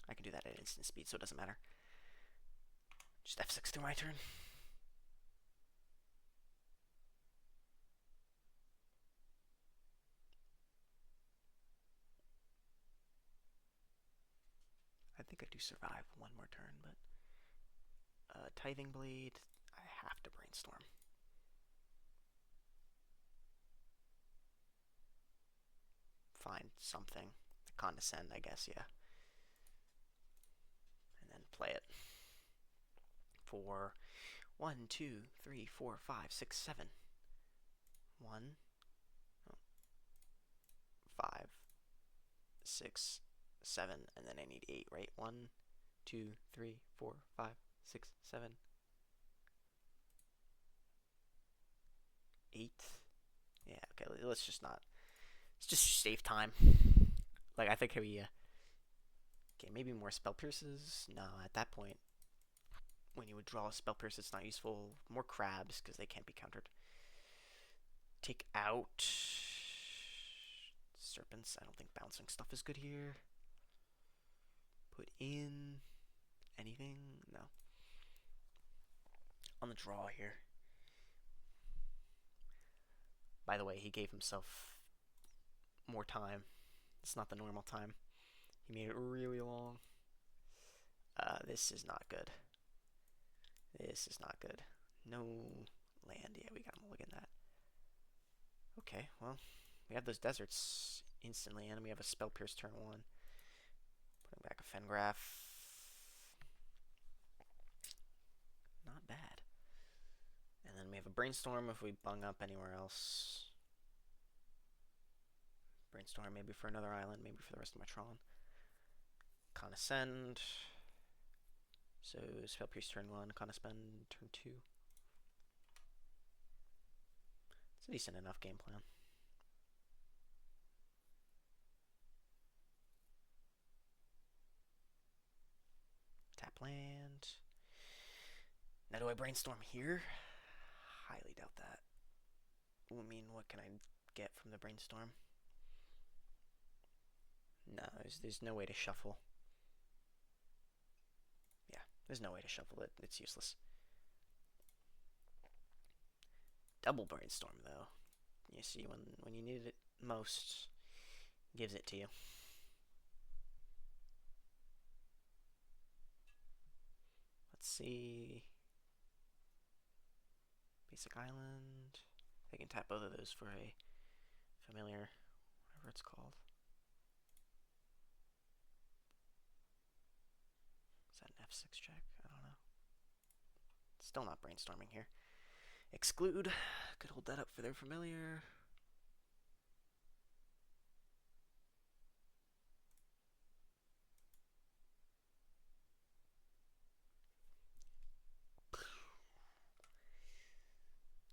I can do that at instant speed, so it doesn't matter. Just F6 to my turn. I think I do survive 1 more turn, but... Tithing Blade, I have to brainstorm. Find something. Condescend, I guess, yeah. And then play it. For 1, 2, 3, 4, 5, 6, 7. 1, 5, 6, 7, and then I need 8, right? 1, 2, 3, 4, 5, 6, 7, 8. Yeah, okay, let's just not. Let's just save time. Like, I think we, okay, maybe more Spell Pierces? No, at that point, when you would draw a Spell Pierce, it's not useful. More crabs, because they can't be countered. Take out... Serpents. I don't think bouncing stuff is good here. Put in... anything? No. On the draw here. By the way, he gave himself more time. It's not the normal time. He made it really long. This is not good. This is not good. No land. Yeah, we gotta mulligan that. Okay, well, we have those deserts instantly, and we have a Spell Pierce turn 1. Putting back a Fengraph. Not bad. And then we have a Brainstorm if we bung up anywhere else. Brainstorm maybe for another island, maybe for the rest of my Tron. Condescend. So Spell Pierce turn 1, Condescend turn 2. It's a decent enough game plan. Tap land. Now do I Brainstorm here? Highly doubt that. I mean, what can I get from the Brainstorm? No, there's no way to shuffle. Yeah, there's no way to shuffle it. It's useless. Double Brainstorm, though. You see, when you need it most, gives it to you. Let's see. Basic Island. I can tap both of those for a familiar, whatever it's called. Is that an F6 check? I don't know. Still not Brainstorming here. Exclude. Could hold that up for their familiar.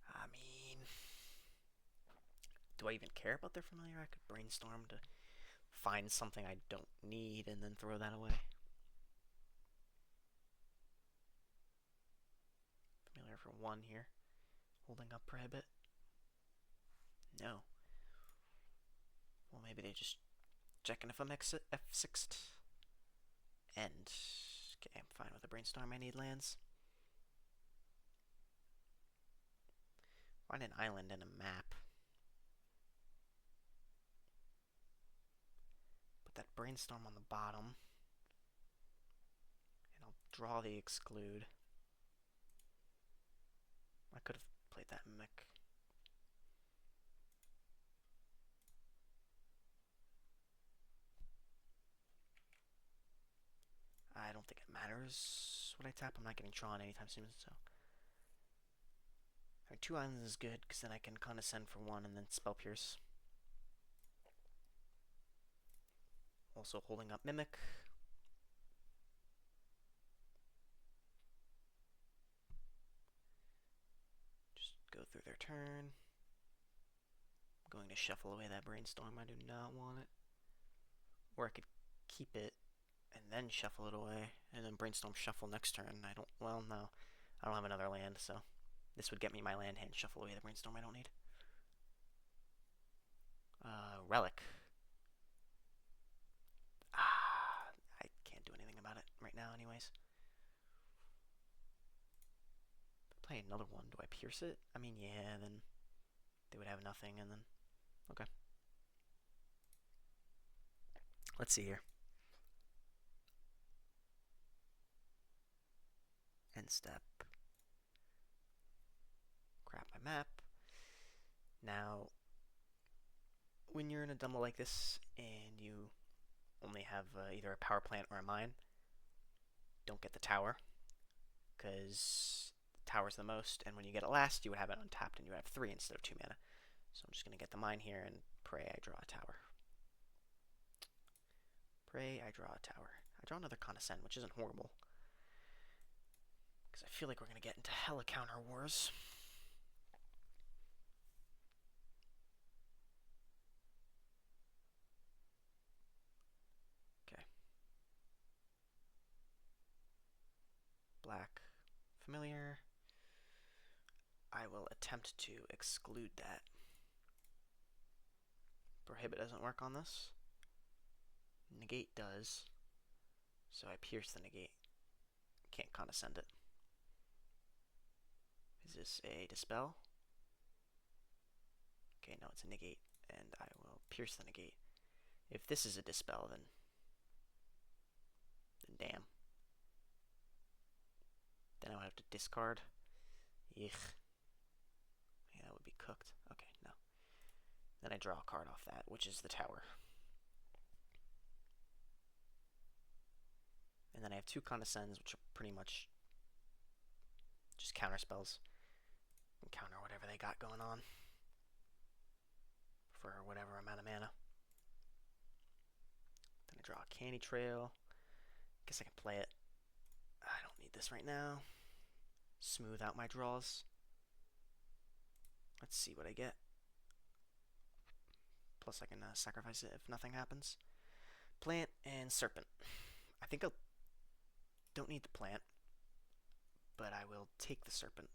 I mean, do I even care about their familiar? I could Brainstorm to find something I don't need and then throw that away. Familiar for 1 here. Holding up Prohibit. No. Well, maybe they just checking if I'm F6'd. End. Okay, I'm fine with a Brainstorm. I need lands. Find an island and a map. Put that Brainstorm on the bottom. And I'll draw the Exclude. I could have played that Mimic. I don't think it matters what I tap. I'm not getting Tron anytime soon, so. Having 2 islands is good, because then I can Condescend for 1 and then Spell Pierce. Also holding up Mimic. Just go through their turn. I'm going to shuffle away that Brainstorm. I do not want it. Or I could keep it and then shuffle it away, and then Brainstorm shuffle next turn. Well, no. I don't have another land, so this would get me my land hand, shuffle away the Brainstorm I don't need. Relic. I can't do anything about it right now anyways. Play another one. Do I pierce it? I mean, yeah, then they would have nothing, and then... Okay. Let's see here. End step. Grab my map. Now, when you're in a double like this, and you only have either a power plant or a mine, don't get the tower, because the tower's the most, and when you get it last, you would have it untapped, and you would have 3 instead of 2 mana. So I'm just going to get the mine here and pray I draw a tower. Pray I draw a tower. I draw another Condescend, which isn't horrible, because I feel like we're going to get into hella counter wars. Okay. Black familiar. I will attempt to exclude that. Prohibit doesn't work on this. Negate does. So I pierce the negate. Can't Condescend it. Is this a Dispel? Okay, no, it's a negate. And I will pierce the negate. If this is a Dispel, then damn. Then I would have to discard. Eek. Yeah, that would be cooked. Okay, no. Then I draw a card off that, which is the tower. And then I have two condescends, which are pretty much just counter spells. And counter whatever they got going on for whatever amount of mana. Then I draw a Candy Trail. Guess I can play it. I don't need this right now. Smooth out my draws. Let's see what I get. Plus I can sacrifice it if nothing happens. Plant and Serpent. I think I don't need the plant, but I will take the Serpent.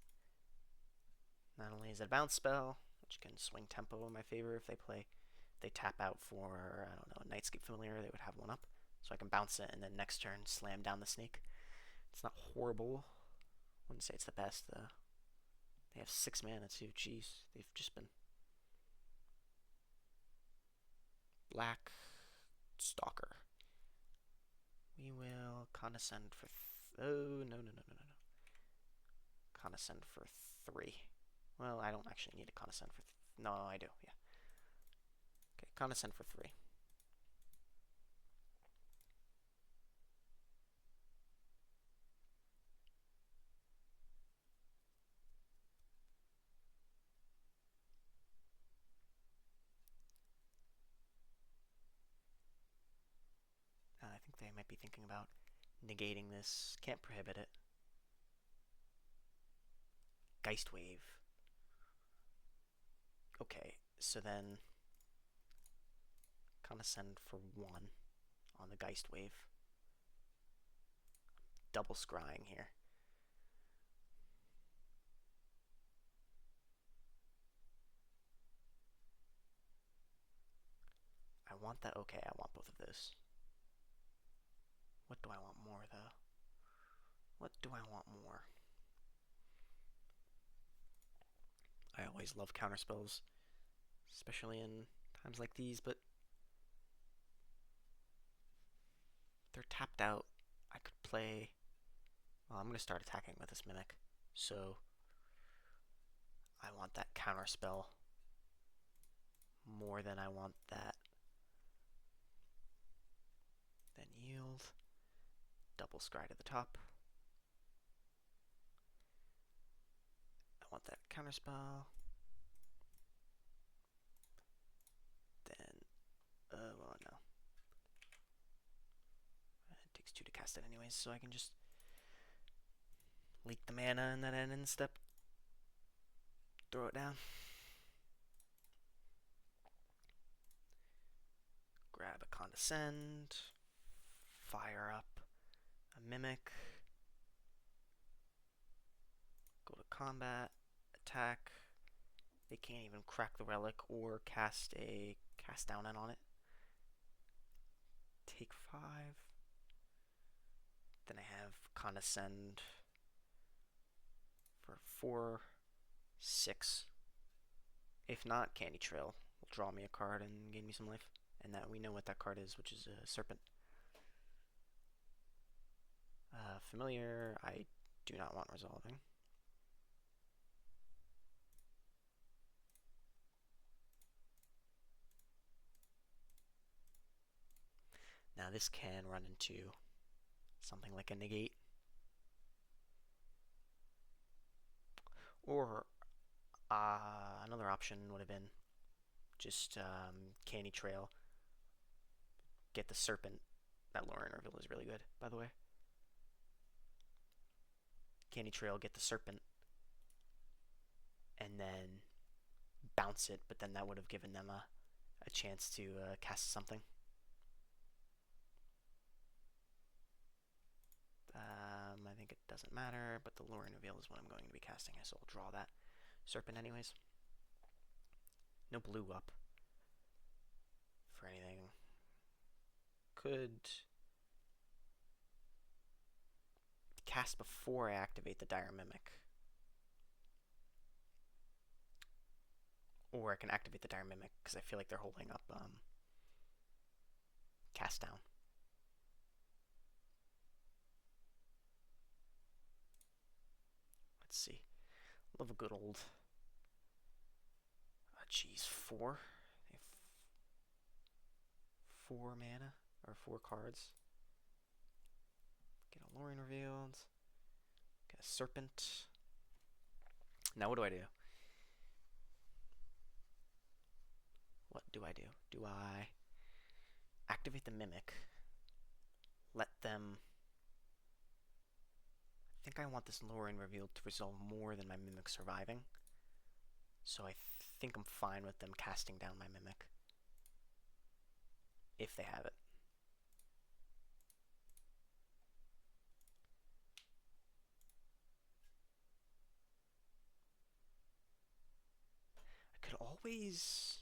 Not only is it a bounce spell, which can swing tempo in my favor if they tap out for, I don't know, a Nightscape Familiar, they would have one up. So I can bounce it and then next turn slam down the snake. It's not horrible. Wouldn't say it's the best. They have 6 mana too. Jeez, they've just been Black Stalker. We will condescend for oh no. Condescend for 3. Well, I don't actually need a condescend for no, I do. Yeah. Okay, condescend for 3. I think they might be thinking about negating this. Can't prohibit it. Geist Wave. Okay, so then condescend for 1 on the Geist Wave. Double scrying here. I want that. Okay, I want both of those. What do I want more, though? What do I want more? I always love counterspells, especially in times like these, but if they're tapped out, I could play... Well, I'm going to start attacking with this Mimic, so I want that counterspell more than I want that. Then yield. Double scry to the top. I want that counterspell. Then, well, no. It takes 2 to cast it anyways, so I can just leak the mana in that end step. Throw it down. Grab a condescend. Fire up a Mimic. Go to combat. Attack. They can't even crack the relic or cast down on it. Take 5. Then I have condescend for 4, 6. If not, Candy Trail will draw me a card and gain me some life. And that we know what that card is, which is a Serpent. Familiar, I do not want resolving. Now this can run into something like a negate. Or another option would have been just Candy Trail. Get the Serpent. That Lauren reveal is really good, by the way. Candy Trail, get the Serpent, and then bounce it, but then that would have given them a chance to cast something. I think it doesn't matter, but the Lauren reveal is what I'm going to be casting, so I'll draw that Serpent anyways. No blue up for anything. Could cast before I activate the Dire Mimic. Or I can activate the Dire Mimic because I feel like they're holding up cast down. Let's see. Love a good old. Geez, 4. 4 mana or 4 cards. Get a Lorien revealed. Get a Serpent. Now what do I do? What do I do? Do I activate the Mimic? Let them... I think I want this Lorien revealed to resolve more than my Mimic surviving. So I think I'm fine with them casting down my Mimic. If they have it. I could always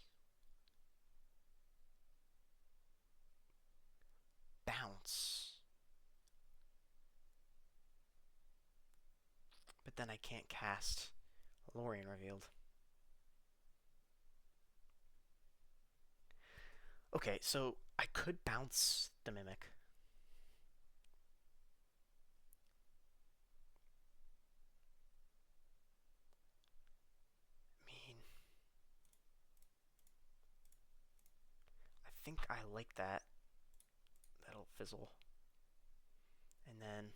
bounce. But then I can't cast Lorien revealed. Okay, so I could bounce the Mimic. I mean, I think I like that. That'll fizzle. And then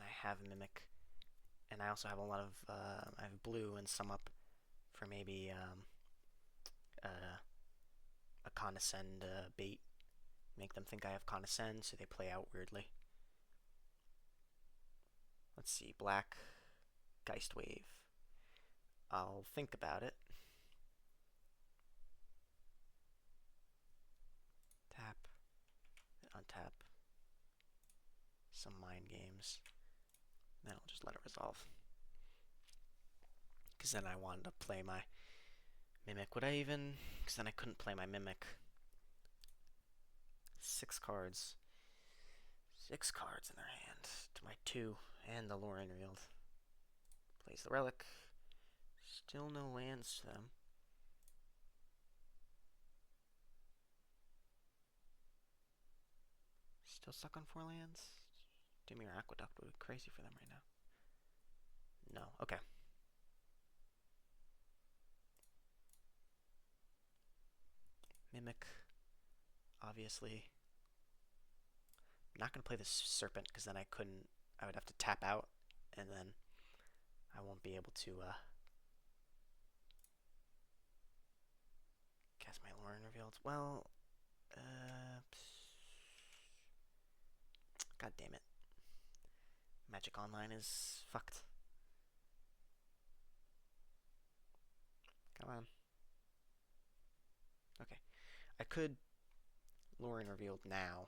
I have Mimic. And I also have a lot of, I have blue and some up for maybe a Condescend bait. Make them think I have Condescend, so they play out weirdly. Let's see, black, Geist Wave. I'll think about it. Tap, untap. Some mind games. Then I'll just let it resolve. Because then I wanted to play my Mimic. Would I even? Because then I couldn't play my Mimic. 6 cards. 6 cards in their hand. To my 2. And the Lorien revealed. Plays the Relic. Still no lands to them. Still stuck on 4 lands? Dimir Aqueduct would be crazy for them right now. No. Okay. Mimic. Obviously. I'm not going to play this Serpent because then I would have to tap out and then I won't be able to cast my Lorien revealed. Well, god damn it. Magic Online is fucked. Come on. Okay. I could Lorien revealed now.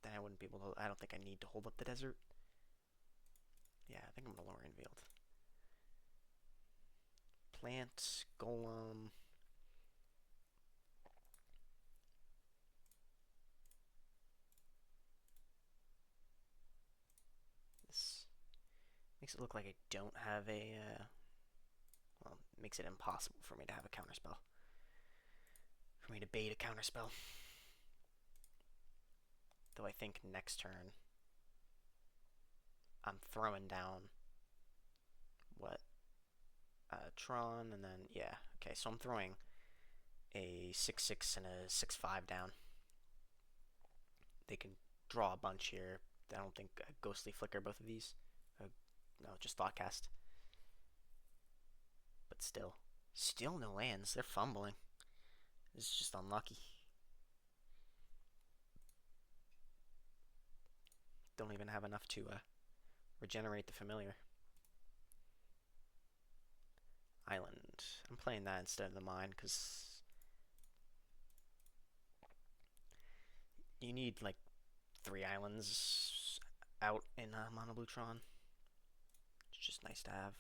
Then I wouldn't be able to... I don't think I need to hold up the desert. Yeah, I think I'm going to Lorien revealed. Plant, Golem... This makes it look like I don't have a... well, makes it impossible for me to have a counterspell. For me to bait a counterspell. Though I think next turn I'm throwing down what? Tron, and then, yeah. Okay, so I'm throwing a 6/6 and a 6/5 down. They can draw a bunch here. I don't think Ghostly Flicker both of these. No, just Thoughtcast. But still. Still no lands. They're fumbling. It's just unlucky. Don't even have enough to regenerate the familiar. Island. I'm playing that instead of the mine because you need like 3 islands out in Mono Blue Tron. It's just nice to have.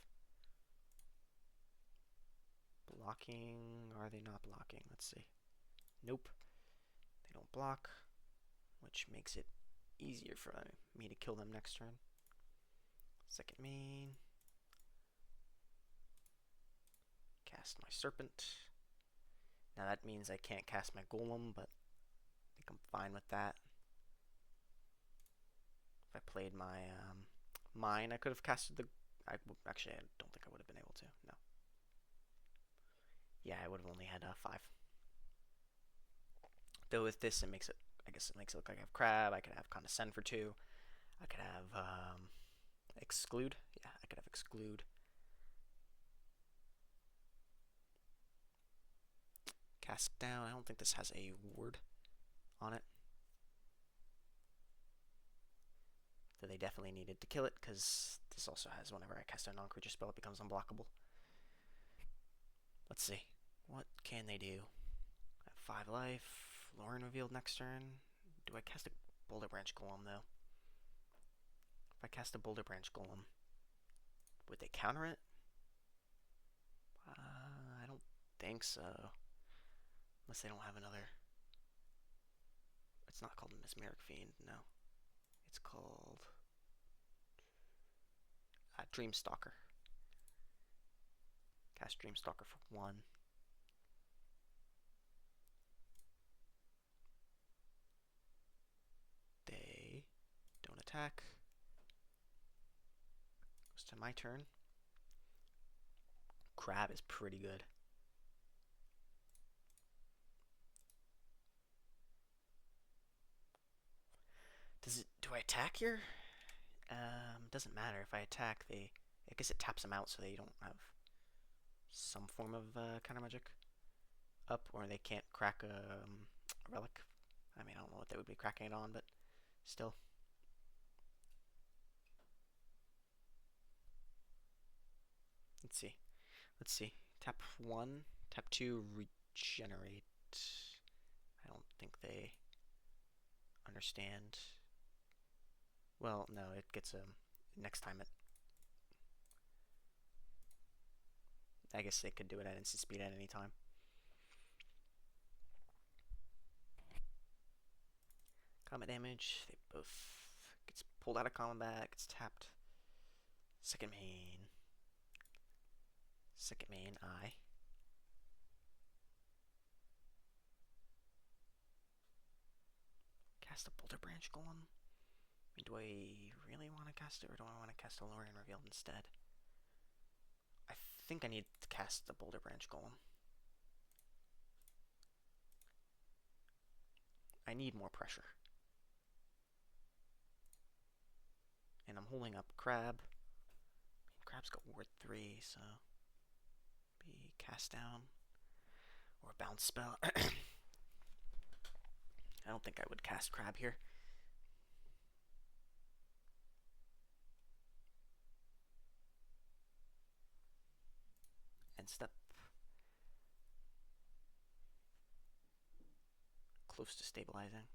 Blocking. Are they not blocking? Let's see. Nope. They don't block, which makes it easier for me to kill them next turn. Second main. Cast my Serpent. Now that means I can't cast my Golem, but fine with that. If I played my mine, I could have casted the. Actually, I don't think I would have been able to. No. Yeah, I would have only had 5. Though with this, it makes it. I guess it makes it look like I have crab. I could have condescend for 2. I could have exclude. Yeah, I could have exclude. Cast down. I don't think this has a ward on it. So they definitely needed to kill it, because this also has whenever I cast a non-creature spell, it becomes unblockable. Let's see. What can they do? I have 5 life. Lauren revealed next turn. Do I cast a Boulder Branch Golem, though? If I cast a Boulder Branch Golem, would they counter it? I don't think so. Unless they don't have another. It's not called a Mesmeric Fiend, no. It's called Dreamstalker. Cast Dreamstalker for 1. They don't attack. Goes to my turn. Crab is pretty good. Do I attack here? Doesn't matter. If I attack, I guess it taps them out so they don't have some form of counter magic up, or they can't crack a relic. I mean, I don't know what they would be cracking it on, but still. Let's see. Tap 1, tap 2, regenerate. I don't think they understand. Well, no, it gets next time it. I guess they could do it at instant speed at any time. Combat damage. They both gets pulled out of combat. Gets tapped. Second main. I. Cast a Boulder Branch Golem. I mean, do I really want to cast it, or do I want to cast a Lorien Revealed instead? I think I need to cast the Boulder Branch Golem. I need more pressure. And I'm holding up Crab. I mean, Crab's got Ward 3, so be cast down or bounce spell. I don't think I would cast Crab here. End step. Close to stabilizing.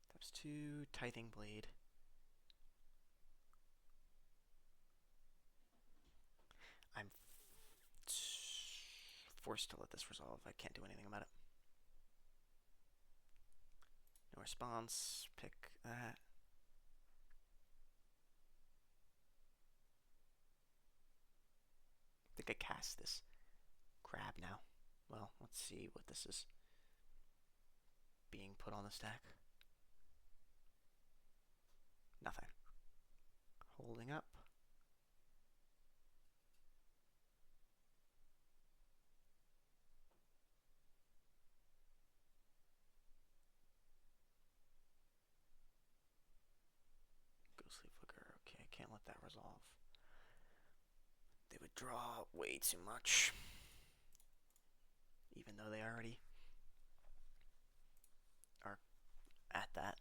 Steps 2, Tithing Blade. I'm forced to let this resolve. I can't do anything about it. No response. Pick that. I think I cast this Crab now. Well, let's see what this is being put on the stack. Nothing. Holding up. Ghostly Flicker. Okay, I can't let that resolve. They would draw way too much. Even though they already are at that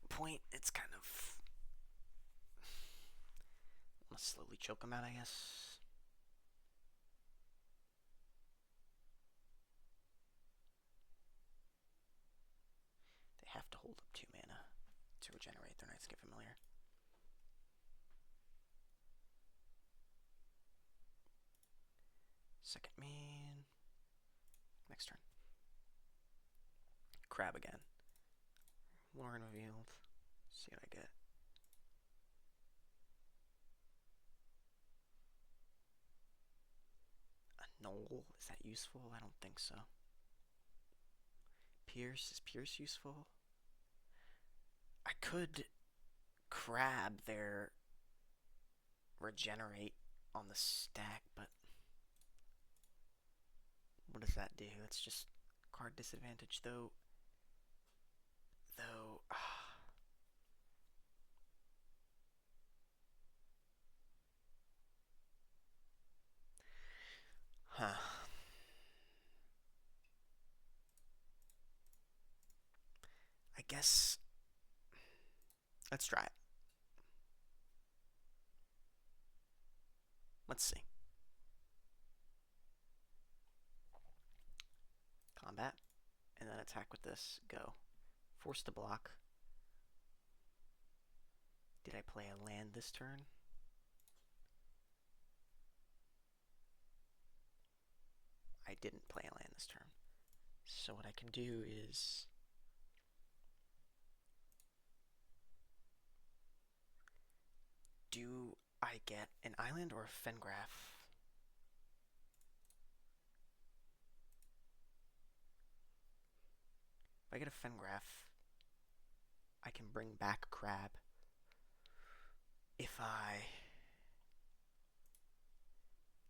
point, it's kind of. I'm gonna slowly choke them out, I guess. They have to hold up 2 mana to regenerate their Nightscape Familiar. Second main. Next turn. Crab again. Lauren Revealed. See what I get. Knoll, is that useful? I don't think so. Pierce, is Pierce useful? I could crab their regenerate on the stack, but what does that do? It's just card disadvantage, though. Huh. I guess let's try it. Let's see. Combat, and then attack with this. Go. Force to block. Did I play a land this turn? I didn't play a land this turn. So what I can do is do I get an island or a Fengraph? If I get a Fengraph, I can bring back Crab. If I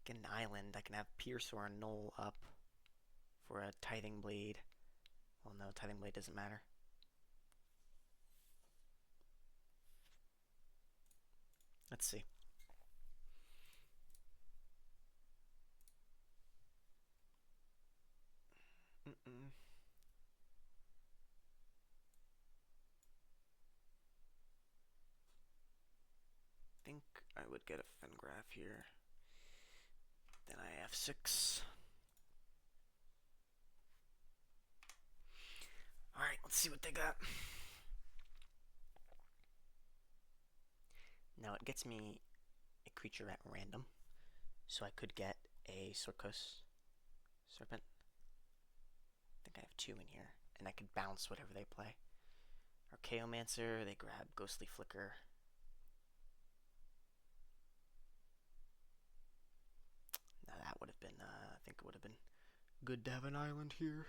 get an island, I can have Pierce or a Knoll up for a Tithing Blade. Well, no, Tithing Blade doesn't matter. Let's see. Think I would get a Fengraph here. Then I have 6. Alright, let's see what they got. Now it gets me a creature at random. So I could get a Sorkos Serpent. I think I have 2 in here. And I could bounce whatever they play. Archaeomancer, they grab Ghostly Flicker. Now that would have been, I think it would have been good to have an island here.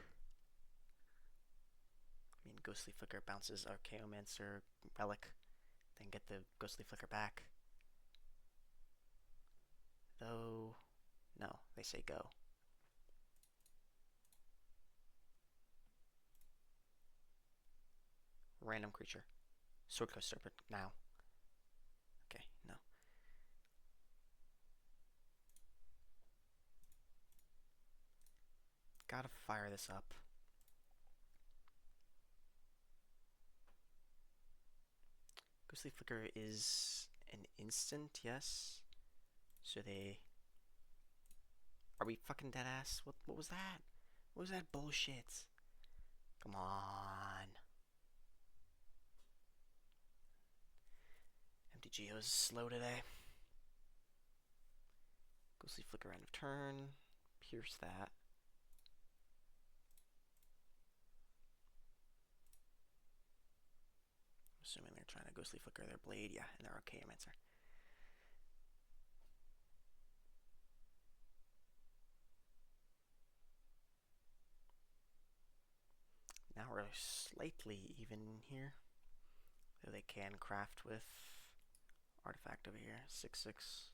I mean, Ghostly Flicker bounces Archaeomancer Relic, then get the Ghostly Flicker back. Though, no, they say go. Random creature. Swordcoast Serpent, now. Okay, no. Gotta fire this up. Ghostly Flicker is an instant, yes. So they... Are we fucking dead ass? What was that? What was that bullshit? Come on. MTGO's slow today. Ghostly Flicker end of turn. Pierce that. Assuming they're trying to Ghostly Flicker their Blade, yeah, and their Archaeomancer. Now we're slightly even here. Though they can craft with Artifact over here. 6/6.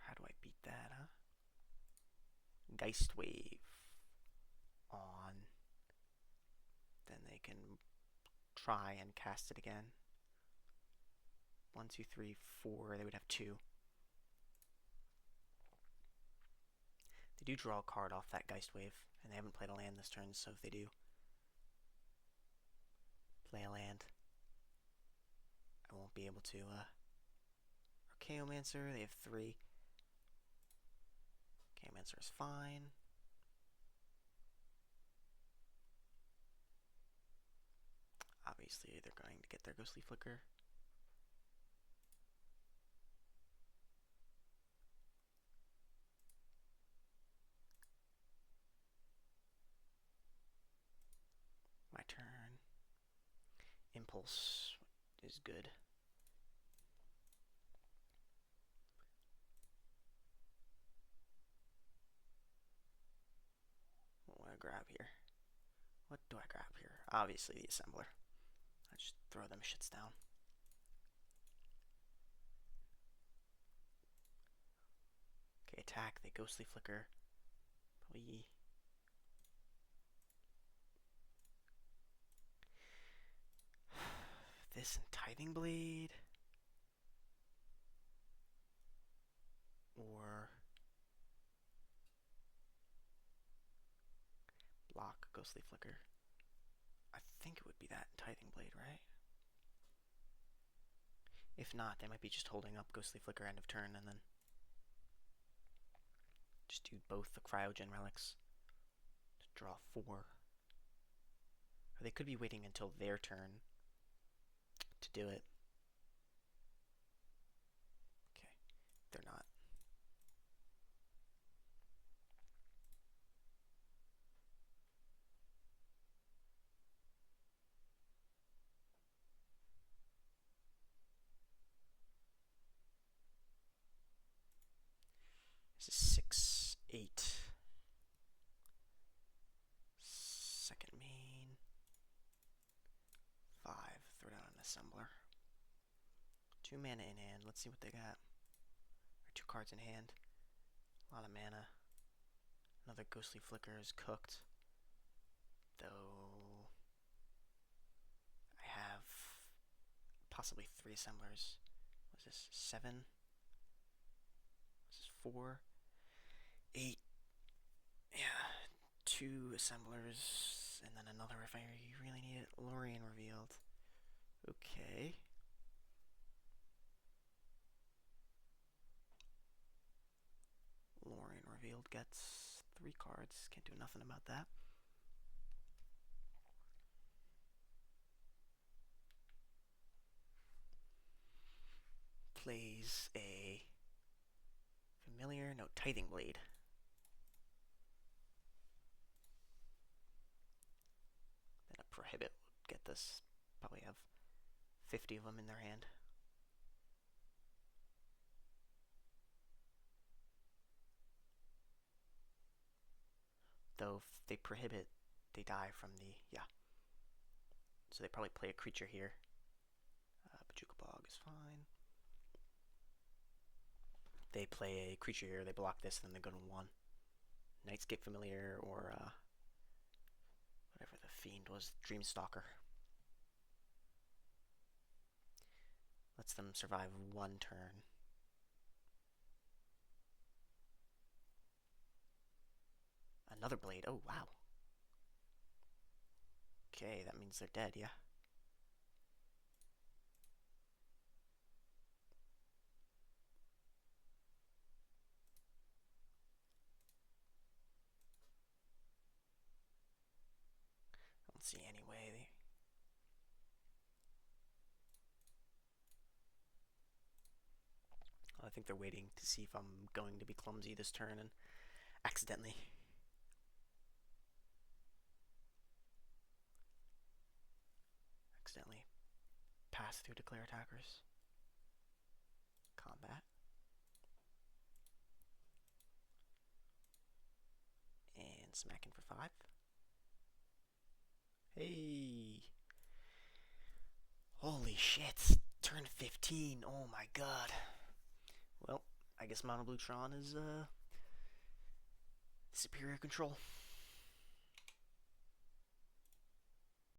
How do I beat that, huh? Geist Wave on. Then they can try and cast it again. 1, 2, 3, 4. They would have 2. They do draw a card off that Geist Wave, and they haven't played a land this turn, so if they do play a land, I won't be able to. Archaeomancer, they have 3. Archaeomancer is fine. Obviously, they're going to get their Ghostly Flicker. My turn. Impulse is good. I grab here? What do I grab here? Obviously the assembler. I just throw them shits down. Okay, attack. They ghostly flicker. Probably. This and tithing blade. Or block ghostly flicker. I think it would be that tithing blade, right? If not, they might be just holding up ghostly flicker end of turn and then just do both the cryogen relics to draw 4. Or they could be waiting until their turn to do it. Okay, they're not. This is 6, 8. Second main. 5. Throw down an assembler. 2 mana in hand. Let's see what they got. Or 2 cards in hand. A lot of mana. Another ghostly flicker is cooked. Though I have possibly 3 assemblers. What is this? 7? This is 4. 8. Yeah. 2 assemblers. And then another if I really need it. Lorien revealed. Okay. Lorien revealed gets 3 cards. Can't do nothing about that. Plays a familiar, no, tithing blade. Then a prohibit would get this. Probably have 50 of them in their hand. Though if they prohibit, they die from the, yeah. So they probably play a creature here. Bajuka Bog is fine. They play a creature here, they block this, and then they go to 1. Nightscape Familiar or whatever the fiend was, Dreamstalker. Lets them survive 1 turn. Another blade. Oh, wow. Okay, that means they're dead, yeah. I don't see any way. I think they're waiting to see if I'm going to be clumsy this turn and accidentally pass through declare attackers. Combat. And smacking for 5. Hey! Holy shit! Turn 15. Oh my god. Well, I guess Mono Blue Tron is superior control.